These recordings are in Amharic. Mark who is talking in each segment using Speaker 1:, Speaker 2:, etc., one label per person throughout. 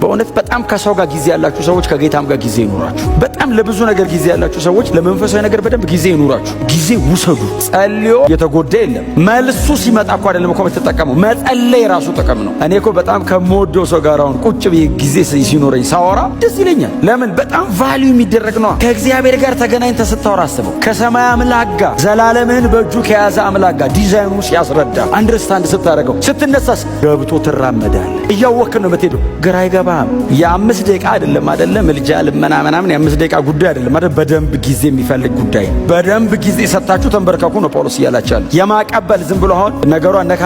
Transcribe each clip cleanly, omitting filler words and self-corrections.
Speaker 1: በእውነት በጣም ከሰው ጋር ጊዜ ያላችሁ ሰዎች ከጌታም ጋር ጊዜ ይኑራችሁ። በጣም ለብዙ ነገር ጊዜ ያላችሁ ሰዎች ለመንፈሳዊ ነገር በደንብ ጊዜ ይኑራችሁ። ጊዜ ውሰዱ። ጸልዮ የተጎዳ የለም። መልሱ ሲመጣ እኮ አይደለም እኮ የምትጠቀመው፣ መጸለይ ራሱ ጥቅም ነው። እኔ እኮ በጣም ከምወደው ሰው ጋር አሁን ቁጭ ብዬ ጊዜ ሲኖረኝ ሳወራ ደስ ይለኛል። ለምን? በጣም ቫልዩ የሚደረግ ነው። ከእግዚአብሔር ጋር ተገናኝተህ ስታወራ አስበው። ከሰማይ አምላክ ጋር ዘላለምህን በእጁ ከያዘ አምላክ ጋር ዲዛይኑ ሲያስረዳ አንደርስታንድ ስታደርገው ስትነሳስ ገብቶ ትራመዳለህ። እያወቅህ ነው የምትሄደው። ግራ አይገባህም። የ5 ደቂቃ አይደለም ምልጃ ልመና ምናምን የ5 ደቂቃ ጉዳይ አይደለም አይደል? በደንብ ጊዜ የሚፈልግ ጉዳይ። በደንብ ጊዜ ሰጣችሁ ተንበርከኩ ነው ጳውሎስ እያላቻለ። የማቀበል ዝም ብሎ አሁን ነገሯን ነካ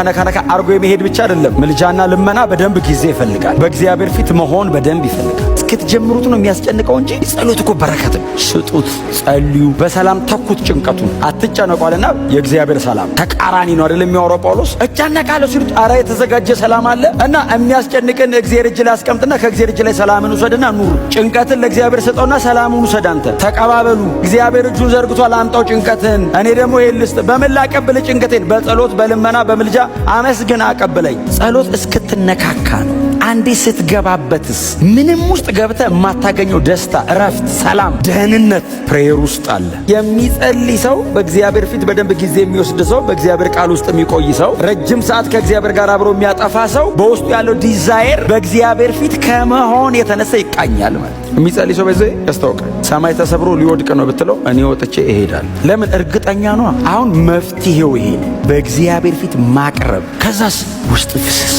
Speaker 1: አርጎ የመሄድ ብቻ አይደለም። ምልጃና ልመና በደንብ ጊዜ ይፈልጋል። በእግዚአብሔር ፊት መሆን በደንብ ይፈልጋል። እስክትጀምሩት ነው የሚያስጨንቀው እንጂ ጸሎት እኮ በረከት ነው። ስጡት፣ ጸልዩ፣ በሰላም ተኩት ጭንቀቱን። አትጨነቋልና የእግዚአብሔር ሰላም ተቃራኒ ነው አይደል የሚያወራው ጳውሎስ። እጨነቃለሁ ሲሉት አረ የተዘጋጀ ሰላም አለ እና የሚያስጨንቅን እግዚአብሔር እጅ ላይ አስቀምጥና ከእግዚአብሔር እጅ ላይ ሰላምን ውሰድና ኑር። ጭንቀትን ለእግዚአብሔር ሰጠውና ሰላሙን ውሰድ። አንተ ተቀባበሉ። እግዚአብሔር እጁን ዘርግቷል፣ አምጣው ጭንቀትን። እኔ ደግሞ ይሄን ልስጥ። በምን ላቀብል ጭንቀቴን? በጸሎት በልመና በምልጃ አመስግን አቀብለኝ። ጸሎት እስክትነካካ ነው። አንዴ ስትገባበትስ ምንም ውስጥ ገብተህ የማታገኘው ደስታ፣ እረፍት፣ ሰላም፣ ደህንነት ፕሬየር ውስጥ አለ። የሚጸልይ ሰው፣ በእግዚአብሔር ፊት በደንብ ጊዜ የሚወስድ ሰው፣ በእግዚአብሔር ቃል ውስጥ የሚቆይ ሰው፣ ረጅም ሰዓት ከእግዚአብሔር ጋር አብሮ የሚያጠፋ ሰው በውስጡ ያለው ዲዛይር በእግዚአብሔር ፊት ከመሆን የተነሳ ይቃኛል ማለት ነው። የሚጸልይ ሰው በዚህ ያስታውቃል። ሰማይ ተሰብሮ ሊወድቅ ነው ብትለው እኔ ወጥቼ እሄዳለሁ። ለምን? እርግጠኛ ነው። አሁን መፍትሄው ይሄ በእግዚአብሔር ፊት ማቅረብ። ከዛስ ውስጥ ፍስስ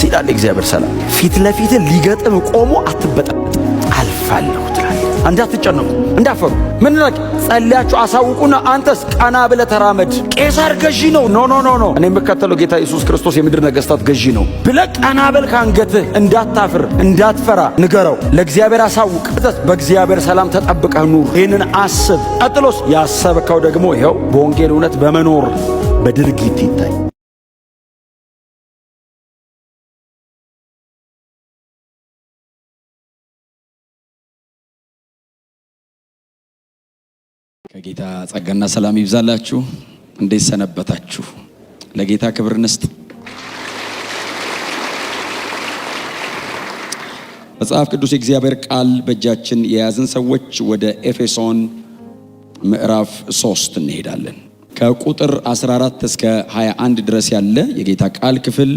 Speaker 1: ይላል እግዚአብሔር ሰላም። ፊት ለፊት ሊገጥም ቆሞ አትበጣጥ አልፋለሁ ትላለህ። እንዳትጨነቁ እንዳፈሩ ምን ነው ጸልያችሁ አሳውቁና አንተስ ቀና ብለህ ተራመድ። ቄሳር ገዢ ነው። ኖ እኔ የምከተለው ጌታ ኢየሱስ ክርስቶስ የምድር ነገሥታት ገዢ ነው ብለህ ቀና በል። ካንገትህ እንዳታፍር እንዳትፈራ ንገረው። ለእግዚአብሔር አሳውቅ። በእግዚአብሔር ሰላም ተጠብቀህ ኑር። ይህንን አስብ። ቀጥሎስ ያሰብከው ደግሞ ይኸው በወንጌል እውነት በመኖር በድርጊት ይታይ። ከጌታ ጸጋና ሰላም ይብዛላችሁ። እንዴት ሰነበታችሁ? ለጌታ ክብር እንስጥ። መጽሐፍ ቅዱስ የእግዚአብሔር ቃል በእጃችን የያዝን ሰዎች ወደ ኤፌሶን ምዕራፍ 3 እንሄዳለን። ከቁጥር 14 እስከ 21 ድረስ ያለ የጌታ ቃል ክፍል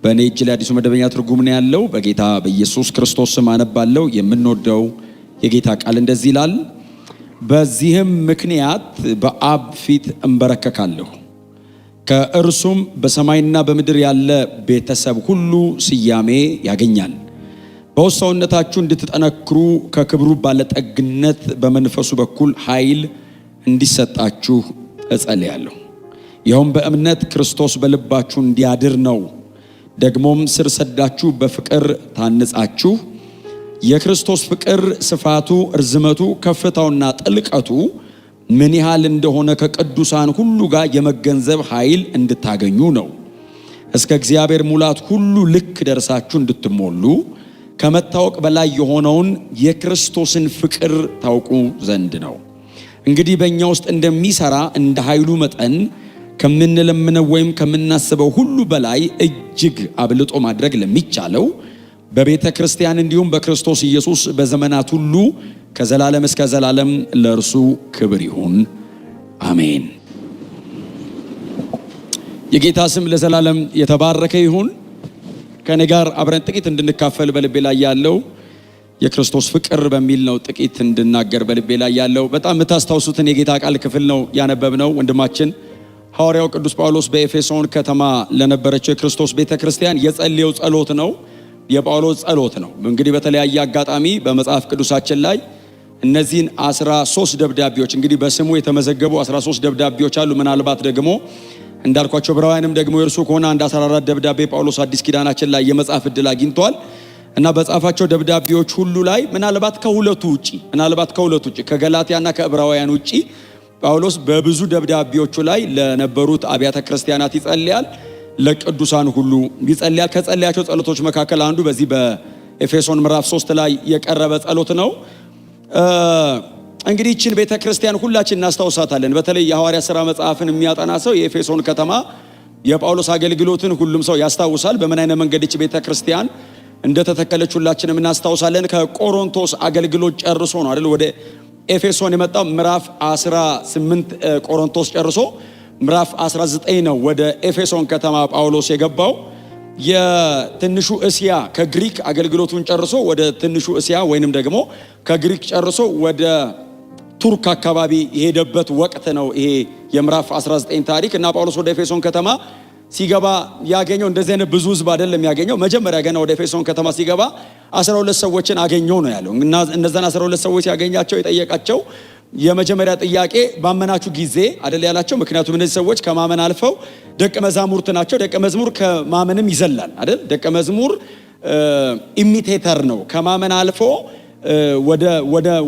Speaker 1: በእኔ እጅ ላይ አዲሱ መደበኛ ትርጉም ነው ያለው። በጌታ በኢየሱስ ክርስቶስ ስም አነባለሁ። የምንወደው የጌታ ቃል እንደዚህ ይላል። በዚህም ምክንያት በአብ ፊት እንበረከካለሁ፣ ከእርሱም በሰማይና በምድር ያለ ቤተሰብ ሁሉ ስያሜ ያገኛል። በውስጥ ሰውነታችሁ እንድትጠነክሩ ከክብሩ ባለጠግነት በመንፈሱ በኩል ኃይል እንዲሰጣችሁ እጸልያለሁ። ይኸውም በእምነት ክርስቶስ በልባችሁ እንዲያድር ነው። ደግሞም ስር ሰዳችሁ በፍቅር ታንጻችሁ የክርስቶስ ፍቅር ስፋቱ፣ እርዝመቱ፣ ከፍታውና ጥልቀቱ ምን ያህል እንደሆነ ከቅዱሳን ሁሉ ጋር የመገንዘብ ኃይል እንድታገኙ ነው። እስከ እግዚአብሔር ሙላት ሁሉ ልክ ደርሳችሁ እንድትሞሉ ከመታወቅ በላይ የሆነውን የክርስቶስን ፍቅር ታውቁ ዘንድ ነው። እንግዲህ በእኛ ውስጥ እንደሚሰራ እንደ ኃይሉ መጠን ከምንለምነው ወይም ከምናስበው ሁሉ በላይ እጅግ አብልጦ ማድረግ ለሚቻለው በቤተ ክርስቲያን እንዲሁም በክርስቶስ ኢየሱስ በዘመናት ሁሉ ከዘላለም እስከ ዘላለም ለእርሱ ክብር ይሁን፣ አሜን። የጌታ ስም ለዘላለም የተባረከ ይሁን። ከኔ ጋር አብረን ጥቂት እንድንካፈል በልቤ ላይ ያለው የክርስቶስ ፍቅር በሚል ነው። ጥቂት እንድናገር በልቤ ላይ ያለው በጣም የምታስታውሱትን የጌታ ቃል ክፍል ነው ያነበብነው። ወንድማችን ሐዋርያው ቅዱስ ጳውሎስ በኤፌሶን ከተማ ለነበረችው የክርስቶስ ቤተ ክርስቲያን የጸለየው ጸሎት ነው። የጳውሎስ ጸሎት ነው። እንግዲህ በተለያየ አጋጣሚ በመጽሐፍ ቅዱሳችን ላይ እነዚህን 13 ደብዳቤዎች እንግዲህ በስሙ የተመዘገቡ 13 ደብዳቤዎች አሉ። ምናልባት ደግሞ እንዳልኳቸው ዕብራውያንም ደግሞ የእርሱ ከሆነ አንድ 14 ደብዳቤ ጳውሎስ አዲስ ኪዳናችን ላይ የመጻፍ ዕድል አግኝቷል እና በጻፋቸው ደብዳቤዎች ሁሉ ላይ ምናልባት ከሁለቱ ውጪ ከገላትያና ከዕብራውያን ውጪ ጳውሎስ በብዙ ደብዳቤዎቹ ላይ ለነበሩት አብያተ ክርስቲያናት ይጸልያል፣ ለቅዱሳን ሁሉ ይጸልያል። ከጸለያቸው ጸሎቶች መካከል አንዱ በዚህ በኤፌሶን ምዕራፍ 3 ላይ የቀረበ ጸሎት ነው። እንግዲህ ይህችን ቤተ ክርስቲያን ሁላችን እናስታውሳታለን። በተለይ የሐዋርያ ሥራ መጽሐፍን የሚያጠና ሰው የኤፌሶን ከተማ የጳውሎስ አገልግሎትን ሁሉም ሰው ያስታውሳል። በምን አይነት መንገድ ይህች ቤተ ክርስቲያን እንደተተከለች ሁላችንም እናስታውሳለን። ከቆሮንቶስ አገልግሎት ጨርሶ ነው አይደል ወደ ኤፌሶን የመጣው። ምዕራፍ 18 ቆሮንቶስ ጨርሶ ምዕራፍ 19 ነው ወደ ኤፌሶን ከተማ ጳውሎስ የገባው። የትንሹ እስያ ከግሪክ አገልግሎቱን ጨርሶ ወደ ትንሹ እስያ ወይንም ደግሞ ከግሪክ ጨርሶ ወደ ቱርክ አካባቢ የሄደበት ወቅት ነው ይሄ የምዕራፍ 19 ታሪክ። እና ጳውሎስ ወደ ኤፌሶን ከተማ ሲገባ ያገኘው እንደዚህ አይነት ብዙ ሕዝብ አይደለም ያገኘው። መጀመሪያ ገና ወደ ኤፌሶን ከተማ ሲገባ 12 ሰዎችን አገኘው ነው ያለው። እና እነዛን 12 ሰዎች ያገኛቸው የጠየቃቸው የመጀመሪያ ጥያቄ ባመናችሁ ጊዜ አይደል ያላቸው። ምክንያቱም እነዚህ ሰዎች ከማመን አልፈው ደቀ መዛሙርት ናቸው። ደቀ መዝሙር ከማመንም ይዘላል አይደል። ደቀ መዝሙር ኢሚቴተር ነው። ከማመን አልፎ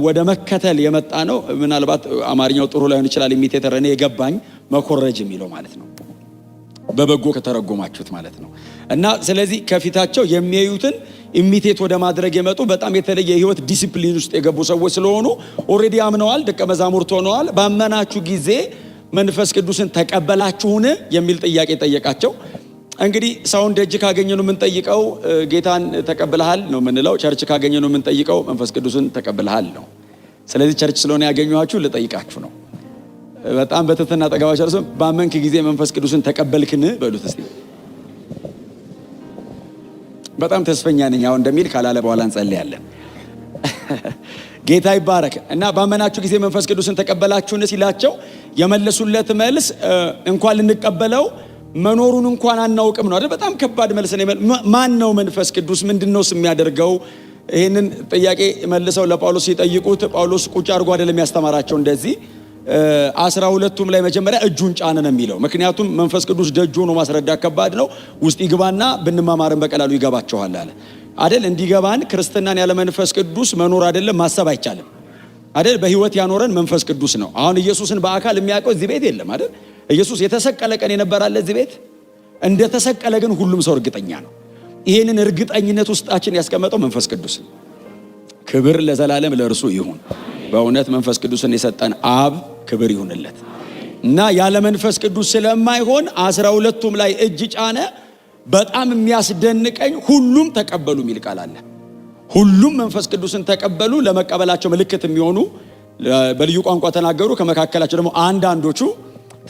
Speaker 1: ወደ መከተል የመጣ ነው። ምናልባት አማርኛው ጥሩ ላይሆን ይችላል። ኢሚቴተር እኔ የገባኝ መኮረጅ የሚለው ማለት ነው፣ በበጎ ከተረጎማችሁት ማለት ነው። እና ስለዚህ ከፊታቸው የሚያዩትን ኢሚቴት ወደ ማድረግ የመጡ በጣም የተለየ የህይወት ዲሲፕሊን ውስጥ የገቡ ሰዎች ስለሆኑ ኦሬዲ አምነዋል፣ ደቀ መዛሙርት ሆነዋል። ባመናችሁ ጊዜ መንፈስ ቅዱስን ተቀበላችሁን የሚል ጥያቄ ጠየቃቸው። እንግዲህ ሰውን ደጅ ካገኘ ነው የምንጠይቀው ጌታን ተቀብለሃል ነው የምንለው። ቸርች ካገኘ ነው የምንጠይቀው መንፈስ ቅዱስን ተቀብለሃል ነው። ስለዚህ ቸርች ስለሆነ ያገኘኋችሁ ልጠይቃችሁ ነው። በጣም በትህትና ጠጋባችሁ አርሶ ባመንክ ጊዜ መንፈስ ቅዱስን ተቀበልክን በሉት እስቲ። በጣም ተስፈኛ ነኝ አሁን እንደሚል ካላለ በኋላ እንጸልያለን። ጌታ ይባረክ። እና ባመናችሁ ጊዜ መንፈስ ቅዱስን ተቀበላችሁን ሲላቸው የመለሱለት መልስ እንኳን ልንቀበለው መኖሩን እንኳን አናውቅም ነው አይደል። በጣም ከባድ መልስ ነው። ማን ነው መንፈስ ቅዱስ? ምንድነው የሚያደርገው? ይሄንን ጥያቄ መልሰው ለጳውሎስ ሲጠይቁት ጳውሎስ ቁጭ አድርጎ አይደለም ያስተማራቸው። እንደዚህ 12ቱም ላይ መጀመሪያ እጁን ጫነ ነው የሚለው። ምክንያቱም መንፈስ ቅዱስ ደጁ ሆኖ ማስረዳት ከባድ ነው። ውስጥ ይግባና ብንማማርን በቀላሉ ይገባቸዋል አለ አይደል። እንዲገባን ክርስትናን ያለ መንፈስ ቅዱስ መኖር አይደለም ማሰብ አይቻልም አይደል። በህይወት ያኖረን መንፈስ ቅዱስ ነው። አሁን ኢየሱስን በአካል የሚያውቀው እዚህ ቤት የለም አይደል። ኢየሱስ የተሰቀለ ቀን የነበራለ እዚህ ቤት እንደተሰቀለ ግን ሁሉም ሰው እርግጠኛ ነው። ይሄንን እርግጠኝነት ውስጣችን ያስቀመጠው መንፈስ ቅዱስ። ክብር ለዘላለም ለእርሱ ይሁን። በእውነት መንፈስ ቅዱስን የሰጠን አብ ክብር ይሁንለት። እና ያለ መንፈስ ቅዱስ ስለማይሆን 12ቱም ላይ እጅ ጫነ። በጣም የሚያስደንቀኝ ሁሉም ተቀበሉ የሚል ቃል አለ። ሁሉም መንፈስ ቅዱስን ተቀበሉ። ለመቀበላቸው ምልክት የሚሆኑ በልዩ ቋንቋ ተናገሩ። ከመካከላቸው ደግሞ አንዳንዶቹ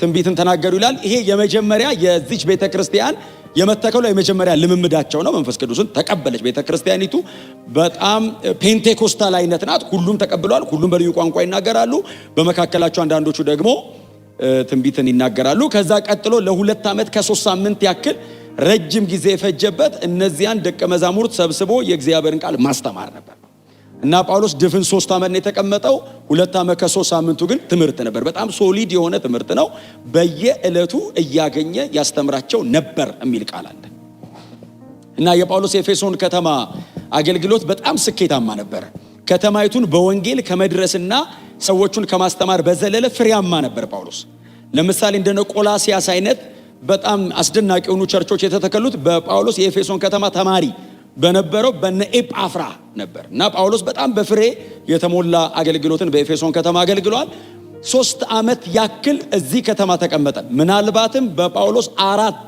Speaker 1: ትንቢትን ተናገሩ ይላል። ይሄ የመጀመሪያ የዚች ቤተክርስቲያን የመተከሉ የመጀመሪያ ልምምዳቸው ነው። መንፈስ ቅዱስን ተቀበለች ቤተክርስቲያኒቱ። በጣም ፔንቴኮስታል አይነት ናት። ሁሉም ተቀብለዋል። ሁሉም በልዩ ቋንቋ ይናገራሉ። በመካከላቸው አንዳንዶቹ ደግሞ ትንቢትን ይናገራሉ። ከዛ ቀጥሎ ለ2 ዓመት ከ3 ሳምንት ያክል ረጅም ጊዜ የፈጀበት እነዚያን ደቀ መዛሙርት ሰብስቦ የእግዚአብሔርን ቃል ማስተማር ነበር። እና ጳውሎስ ድፍን 3 ዓመት ነው የተቀመጠው። 2 ዓመት ከ3 ሳምንቱ ግን ትምህርት ነበር። በጣም ሶሊድ የሆነ ትምህርት ነው። በየዕለቱ እያገኘ ያስተምራቸው ነበር የሚል ቃል አለ። እና የጳውሎስ የኤፌሶን ከተማ አገልግሎት በጣም ስኬታማ ነበር። ከተማይቱን በወንጌል ከመድረስና ሰዎቹን ከማስተማር በዘለለ ፍሬያማ ነበር ጳውሎስ። ለምሳሌ እንደነ ቆላሲያስ አይነት በጣም አስደናቂ የሆኑ ቸርቾች የተተከሉት በጳውሎስ የኤፌሶን ከተማ ተማሪ በነበረው በነ ኤጳፍራ ነበር። እና ጳውሎስ በጣም በፍሬ የተሞላ አገልግሎትን በኤፌሶን ከተማ አገልግሏል። 3 ዓመት ያክል እዚህ ከተማ ተቀመጠ። ምናልባትም በጳውሎስ 4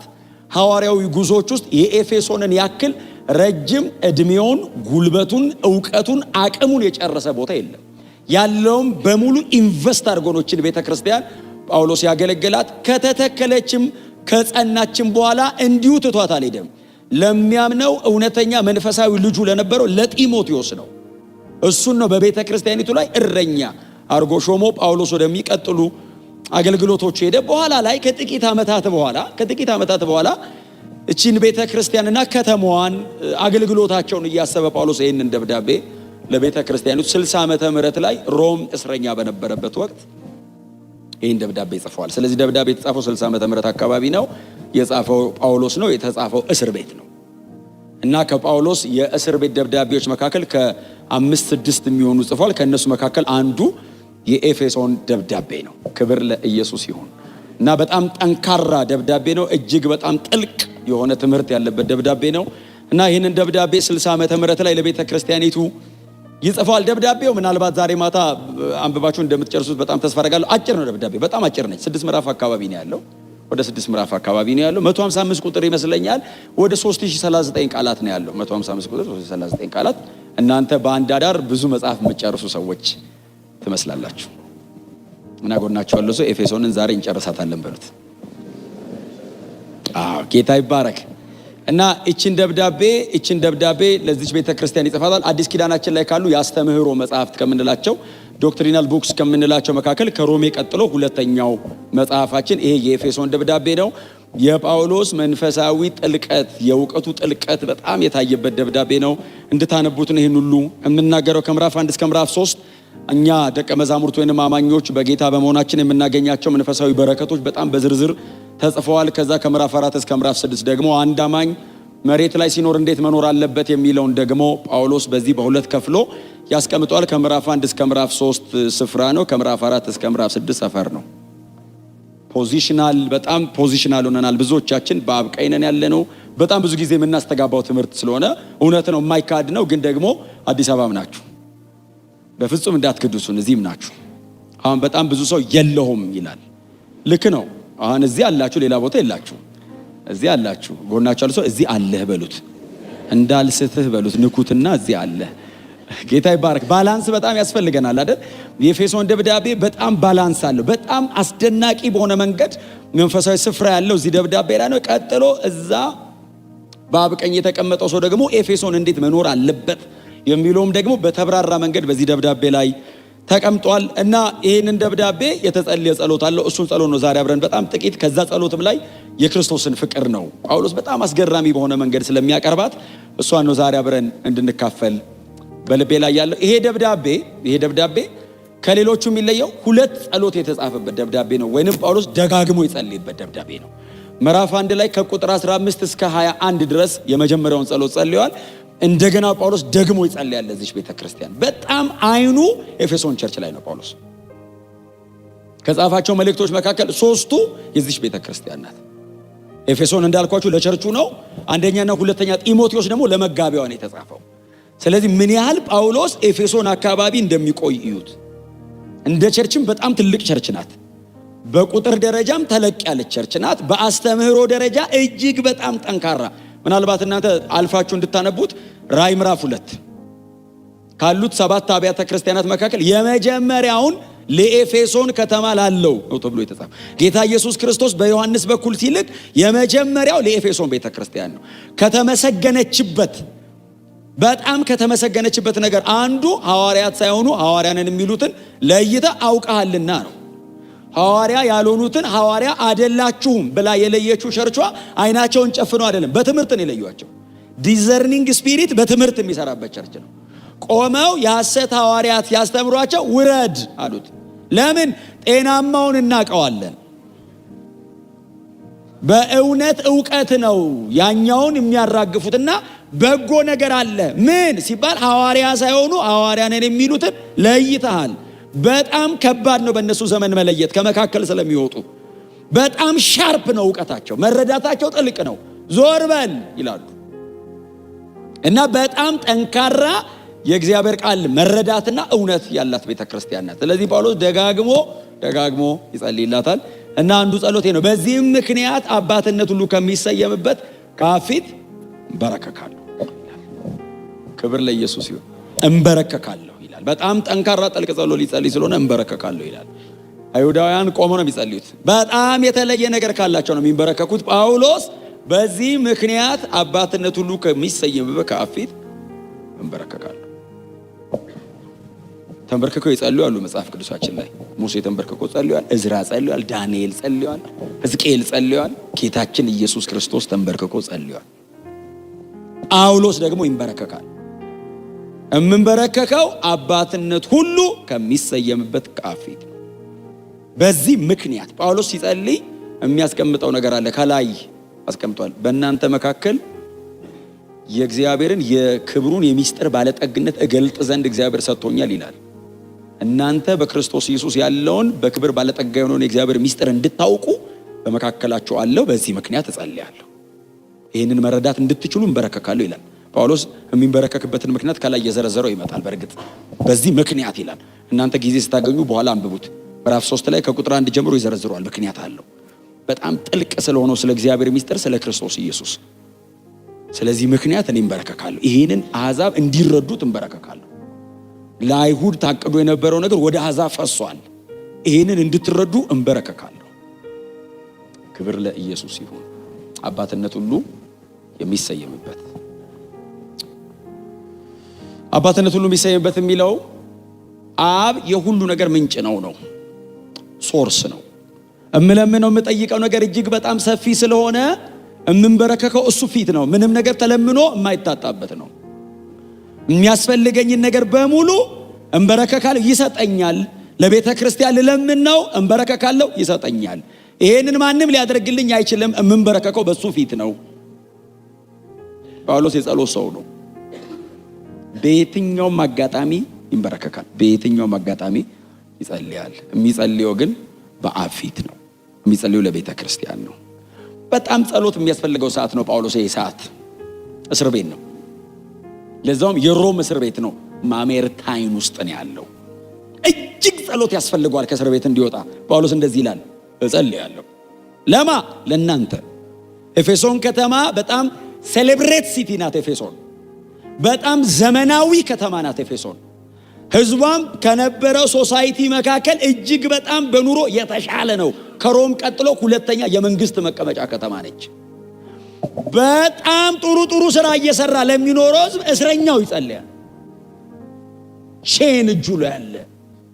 Speaker 1: ሐዋርያዊ ጉዞዎች ውስጥ የኤፌሶንን ያክል ረጅም እድሜውን፣ ጉልበቱን፣ ዕውቀቱን፣ አቅሙን የጨረሰ ቦታ የለም። ያለውም በሙሉ ኢንቨስት አድርጎኖችን ቤተክርስቲያን ጳውሎስ ያገለገላት። ከተተከለችም ከጸናችም በኋላ እንዲሁ ትቷት አልሄደም። ለሚያምነው እውነተኛ መንፈሳዊ ልጁ ለነበረው ለጢሞቴዎስ ነው። እሱን ነው በቤተ ክርስቲያኒቱ ላይ እረኛ አርጎ ሾሞ ጳውሎስ ወደሚቀጥሉ አገልግሎቶች ሄደ። በኋላ ላይ ከጥቂት ዓመታት በኋላ እቺን ቤተ ክርስቲያንና ከተማዋን አገልግሎታቸውን እያሰበ ጳውሎስ ይህንን ደብዳቤ ለቤተ ክርስቲያኒቱ 60 ዓመተ ምህረት ላይ ሮም እስረኛ በነበረበት ወቅት ይህን ደብዳቤ ጽፏል። ስለዚህ ደብዳቤ የተጻፈው 60 ዓመተ ምህረት አካባቢ ነው። የጻፈው ጳውሎስ ነው። የተጻፈው እስር ቤት ነው። እና ከጳውሎስ የእስር ቤት ደብዳቤዎች መካከል ከ5-6 የሚሆኑ ጽፏል። ከእነሱ መካከል አንዱ የኤፌሶን ደብዳቤ ነው። ክብር ለኢየሱስ ይሁን። እና በጣም ጠንካራ ደብዳቤ ነው። እጅግ በጣም ጥልቅ የሆነ ትምህርት ያለበት ደብዳቤ ነው። እና ይህንን ደብዳቤ 60 ዓመተ ምህረት ላይ ለቤተ ክርስቲያኒቱ ይጽፋል። ደብዳቤው ምናልባት ዛሬ ማታ አንብባችሁ እንደምትጨርሱት በጣም ተስፋ አደርጋለሁ። አጭር ነው ደብዳቤ፣ በጣም አጭር ነች። 6 ምዕራፍ አካባቢ ነው ያለው። ወደ 6 ምዕራፍ አካባቢ ነው ያለው። 155 ቁጥር ይመስለኛል። ወደ 3039 ቃላት ነው ያለው። 155 ቁጥር 3039 ቃላት። እናንተ በአንድ አዳር ብዙ መጽሐፍ የምትጨርሱ ሰዎች ትመስላላችሁ። እና ጎናችሁ ያለው ሰው ኤፌሶንን ዛሬ እንጨርሳታለን በሉት። ጌታ ይባረክ። እና እቺን ደብዳቤ ለዚች ቤተክርስቲያን ይጽፋታል። አዲስ ኪዳናችን ላይ ካሉ የአስተምህሮ መጽሐፍት ከምንላቸው ዶክትሪናል ቡክስ ከምንላቸው መካከል ከሮሜ ቀጥሎ ሁለተኛው መጽሐፋችን ይሄ የኤፌሶን ደብዳቤ ነው። የጳውሎስ መንፈሳዊ ጥልቀት፣ የእውቀቱ ጥልቀት በጣም የታየበት ደብዳቤ ነው። እንድታነቡት ነው ይህን ሁሉ የምናገረው። ከምዕራፍ 1 እስከ ምዕራፍ 3 እኛ ደቀ መዛሙርት ወይንም አማኞች በጌታ በመሆናችን የምናገኛቸው መንፈሳዊ በረከቶች በጣም በዝርዝር ተጽፈዋል። ከዛ ከምዕራፍ 4 እስከ ምዕራፍ 6 ደግሞ አንድ አማኝ መሬት ላይ ሲኖር እንዴት መኖር አለበት የሚለውን ደግሞ ጳውሎስ በዚህ በሁለት ከፍሎ ያስቀምጠዋል። ከምዕራፍ 1 እስከ ምዕራፍ 3 ስፍራ ነው። ከምዕራፍ 4 እስከ ምዕራፍ 6 ሰፈር ነው። ፖዚሽናል፣ በጣም ፖዚሽናል ሆነናል። ብዙዎቻችን በአብ ቀኝ ነን ያለነው። በጣም ብዙ ጊዜ የምናስተጋባው ትምህርት ስለሆነ እውነት ነው፣ የማይካድ ነው። ግን ደግሞ አዲስ አበባም ናችሁ፣ በፍጹም እንዳትክዱሱን፣ እዚህም ናችሁ። አሁን በጣም ብዙ ሰው የለውም ይላል። ልክ ነው። አሁን እዚህ አላችሁ፣ ሌላ ቦታ የላችሁ። እዚህ አላችሁ፣ ጎናችሁ ያለው ሰው እዚህ አለህ በሉት፣ እንዳልስትህ በሉት፣ ንኩትና እዚህ አለህ። ጌታ ይባረክ። ባላንስ በጣም ያስፈልገናል አይደል? የኤፌሶን ደብዳቤ በጣም ባላንስ አለው። በጣም አስደናቂ በሆነ መንገድ መንፈሳዊ ስፍራ ያለው እዚህ ደብዳቤ ላይ ነው። ቀጥሎ እዛ በአብ ቀኝ የተቀመጠው ሰው ደግሞ ኤፌሶን እንዴት መኖር አለበት የሚለውም ደግሞ በተብራራ መንገድ በዚህ ደብዳቤ ላይ ተቀምጧል። እና ይህንን ደብዳቤ የተጸለየ ጸሎት አለው። እሱን ጸሎት ነው ዛሬ አብረን በጣም ጥቂት፣ ከዛ ጸሎትም ላይ የክርስቶስን ፍቅር ነው ጳውሎስ በጣም አስገራሚ በሆነ መንገድ ስለሚያቀርባት እሷን ነው ዛሬ አብረን እንድንካፈል በልቤ ላይ ያለው። ይሄ ደብዳቤ ከሌሎቹ የሚለየው ሁለት ጸሎት የተጻፈበት ደብዳቤ ነው፣ ወይንም ጳውሎስ ደጋግሞ የጸለየበት ደብዳቤ ነው። ምዕራፍ 1 ላይ ከቁጥር 15 እስከ 21 ድረስ የመጀመሪያውን ጸሎት ጸልየዋል። እንደገና ጳውሎስ ደግሞ ይጸልያል ለዚች ቤተክርስቲያን። በጣም አይኑ ኤፌሶን ቸርች ላይ ነው። ጳውሎስ ከጻፋቸው መልእክቶች መካከል 3ቱ የዚች ቤተክርስቲያን ናት። ኤፌሶን እንዳልኳችሁ ለቸርቹ ነው። አንደኛና ሁለተኛ ጢሞቴዎስ ደግሞ ለመጋቢያው ነው የተጻፈው። ስለዚህ ምን ያህል ጳውሎስ ኤፌሶን አካባቢ እንደሚቆይ እዩት። እንደ ቸርችም በጣም ትልቅ ቸርች ናት። በቁጥር ደረጃም ተለቅ ያለች ቸርች ናት። በአስተምህሮ ደረጃ እጅግ በጣም ጠንካራ። ምናልባት እናንተ አልፋችሁ እንድታነቡት ራዕይ ምዕራፍ 2 ካሉት 7 አብያተ ክርስቲያናት መካከል የመጀመሪያውን ለኤፌሶን ከተማ ላለው ነው ተብሎ የተጻፈ። ጌታ ኢየሱስ ክርስቶስ በዮሐንስ በኩል ሲልክ የመጀመሪያው ለኤፌሶን ቤተክርስቲያን ነው። በጣም ከተመሰገነችበት ነገር አንዱ ሐዋርያት ሳይሆኑ ሐዋርያንን የሚሉትን ለይተ አውቀሃልና ነው። ሐዋርያ ያልሆኑትን ሐዋርያ አይደላችሁም ብላ የለየችው ቸርቿ አይናቸውን ጨፍነው አይደለም፣ በትምህርት ነው የለዩዋቸው። ዲዘርኒንግ ስፒሪት በትምህርት የሚሰራበት ቸርች ነው። ቆመው የሐሰት ሐዋርያት ያስተምሯቸው ውረድ አሉት። ለምን? ጤናማውን እናቀዋለን። በእውነት ዕውቀት ነው ያኛውን የሚያራግፉትና በጎ ነገር አለ። ምን ሲባል ሐዋርያ ሳይሆኑ ሐዋርያንን የሚሉትን ለይተሃል። በጣም ከባድ ነው በእነሱ ዘመን መለየት ከመካከል ስለሚወጡ። በጣም ሻርፕ ነው ዕውቀታቸው፣ መረዳታቸው ጥልቅ ነው። ዞር በል ይላሉ እና በጣም ጠንካራ የእግዚአብሔር ቃል መረዳትና እውነት ያላት ቤተክርስቲያን ናት። ስለዚህ ጳውሎስ ደጋግሞ ይጸልይላታል እና አንዱ ጸሎቴ ነው። በዚህም ምክንያት አባትነት ሁሉ ከሚሰየምበት ከአብ ፊት እንበረከካለሁ። ክብር ለኢየሱስ ይሁን። እንበረከካለሁ ይላል። በጣም ጠንካራ ጥልቅ ጸሎት ሊጸልይ ስለሆነ እንበረከካለሁ ይላል። አይሁዳውያን ቆመው ነው የሚጸልዩት። በጣም የተለየ ነገር ካላቸው ነው የሚንበረከኩት። ጳውሎስ በዚህ ምክንያት አባትነት ሁሉ ከሚሰየምበት ከአብ ፊት እንበረከካለሁ። ተንበርክከው ይጸልዩ አሉ መጽሐፍ ቅዱሳችን ላይ። ሙሴ ተንበርክኮ ጸልዩአል፣ እዝራ ጸልዩአል፣ ዳንኤል ጸልዩአል፣ ሕዝቅኤል ጸልዩአል፣ ጌታችን ኢየሱስ ክርስቶስ ተንበርክኮ ጸልዩአል። ጳውሎስ ደግሞ ይንበረከካል። የምንበረከከው አባትነት ሁሉ ከሚሰየምበት ከአብ ፊት። በዚህ ምክንያት ጳውሎስ ሲጸልይ የሚያስቀምጠው ነገር አለ። ከላይ አስቀምጧል። በእናንተ መካከል የእግዚአብሔርን የክብሩን የሚስጥር ባለጠግነት እገልጥ ዘንድ እግዚአብሔር ሰጥቶኛል ይላል። እናንተ በክርስቶስ ኢየሱስ ያለውን በክብር ባለጠጋ የሆነውን የእግዚአብሔር ሚስጥር እንድታውቁ በመካከላችሁ አለው። በዚህ ምክንያት እጸልያለሁ። ይህንን መረዳት እንድትችሉ እንበረከካለሁ ይላል። ጳውሎስ የሚንበረከክበትን ምክንያት ከላይ የዘረዘረው ይመጣል። በእርግጥ በዚህ ምክንያት ይላል። እናንተ ጊዜ ስታገኙ በኋላ አንብቡት። ምዕራፍ 3 ላይ ከቁጥር 1 ጀምሮ ይዘረዝረዋል። ምክንያት አለው። በጣም ጥልቅ ስለሆነው ስለ እግዚአብሔር ሚስጥር ስለ ክርስቶስ ኢየሱስ። ስለዚህ ምክንያት እኔ እንበረከካለሁ። ይሄንን አሕዛብ እንዲረዱት እንበረከካለሁ። ለአይሁድ ታቅዶ የነበረው ነገር ወደ አሕዛብ ፈሷል። ይሄንን እንድትረዱ እንበረከካለሁ። ክብር ለኢየሱስ ይሁን። አባትነት ሁሉ የሚሰየምበት አባትነት ሁሉ የሚሰየምበት የሚለው አብ የሁሉ ነገር ምንጭ ነው፣ ሶርስ ነው። እምለምነው የምጠይቀው ነገር እጅግ በጣም ሰፊ ስለሆነ እምንበረከከው እሱ ፊት ነው። ምንም ነገር ተለምኖ የማይታጣበት ነው። የሚያስፈልገኝን ነገር በሙሉ እንበረከካለሁ፣ ይሰጠኛል። ለቤተ ክርስቲያን ልለምን ነው፣ እንበረከካለሁ፣ ይሰጠኛል። ይሄንን ማንም ሊያደርግልኝ አይችልም። የምንበረከከው በሱ ፊት ነው። ጳውሎስ የጸሎት ሰው ነው። በየትኛውም አጋጣሚ ይንበረከካል፣ በየትኛውም አጋጣሚ ይጸልያል። የሚጸልየው ግን በአብ ፊት ነው። የሚጸልየው ለቤተ ክርስቲያን ነው። በጣም ጸሎት የሚያስፈልገው ሰዓት ነው። ጳውሎስ ይሄ ሰዓት እስር ቤት ነው። ለዛውም የሮም እስር ቤት ነው። ማሜርታይን ውስጥ ነው ያለው። እጅግ ጸሎት ያስፈልገዋል ከእስር ቤት እንዲወጣ። ጳውሎስ እንደዚህ ይላል፣ እጸልያለሁ። ለማ? ለእናንተ። ኤፌሶን ከተማ በጣም ሴሌብሬት ሲቲ ናት። ኤፌሶን በጣም ዘመናዊ ከተማ ናት። ኤፌሶን ህዝቧም ከነበረው ሶሳይቲ መካከል እጅግ በጣም በኑሮ የተሻለ ነው። ከሮም ቀጥሎ ሁለተኛ የመንግስት መቀመጫ ከተማ ነች። በጣም ጥሩ ስራ እየሰራ ለሚኖረው ህዝብ እስረኛው ይጸልያል። ሼን እጁ ላይ ያለ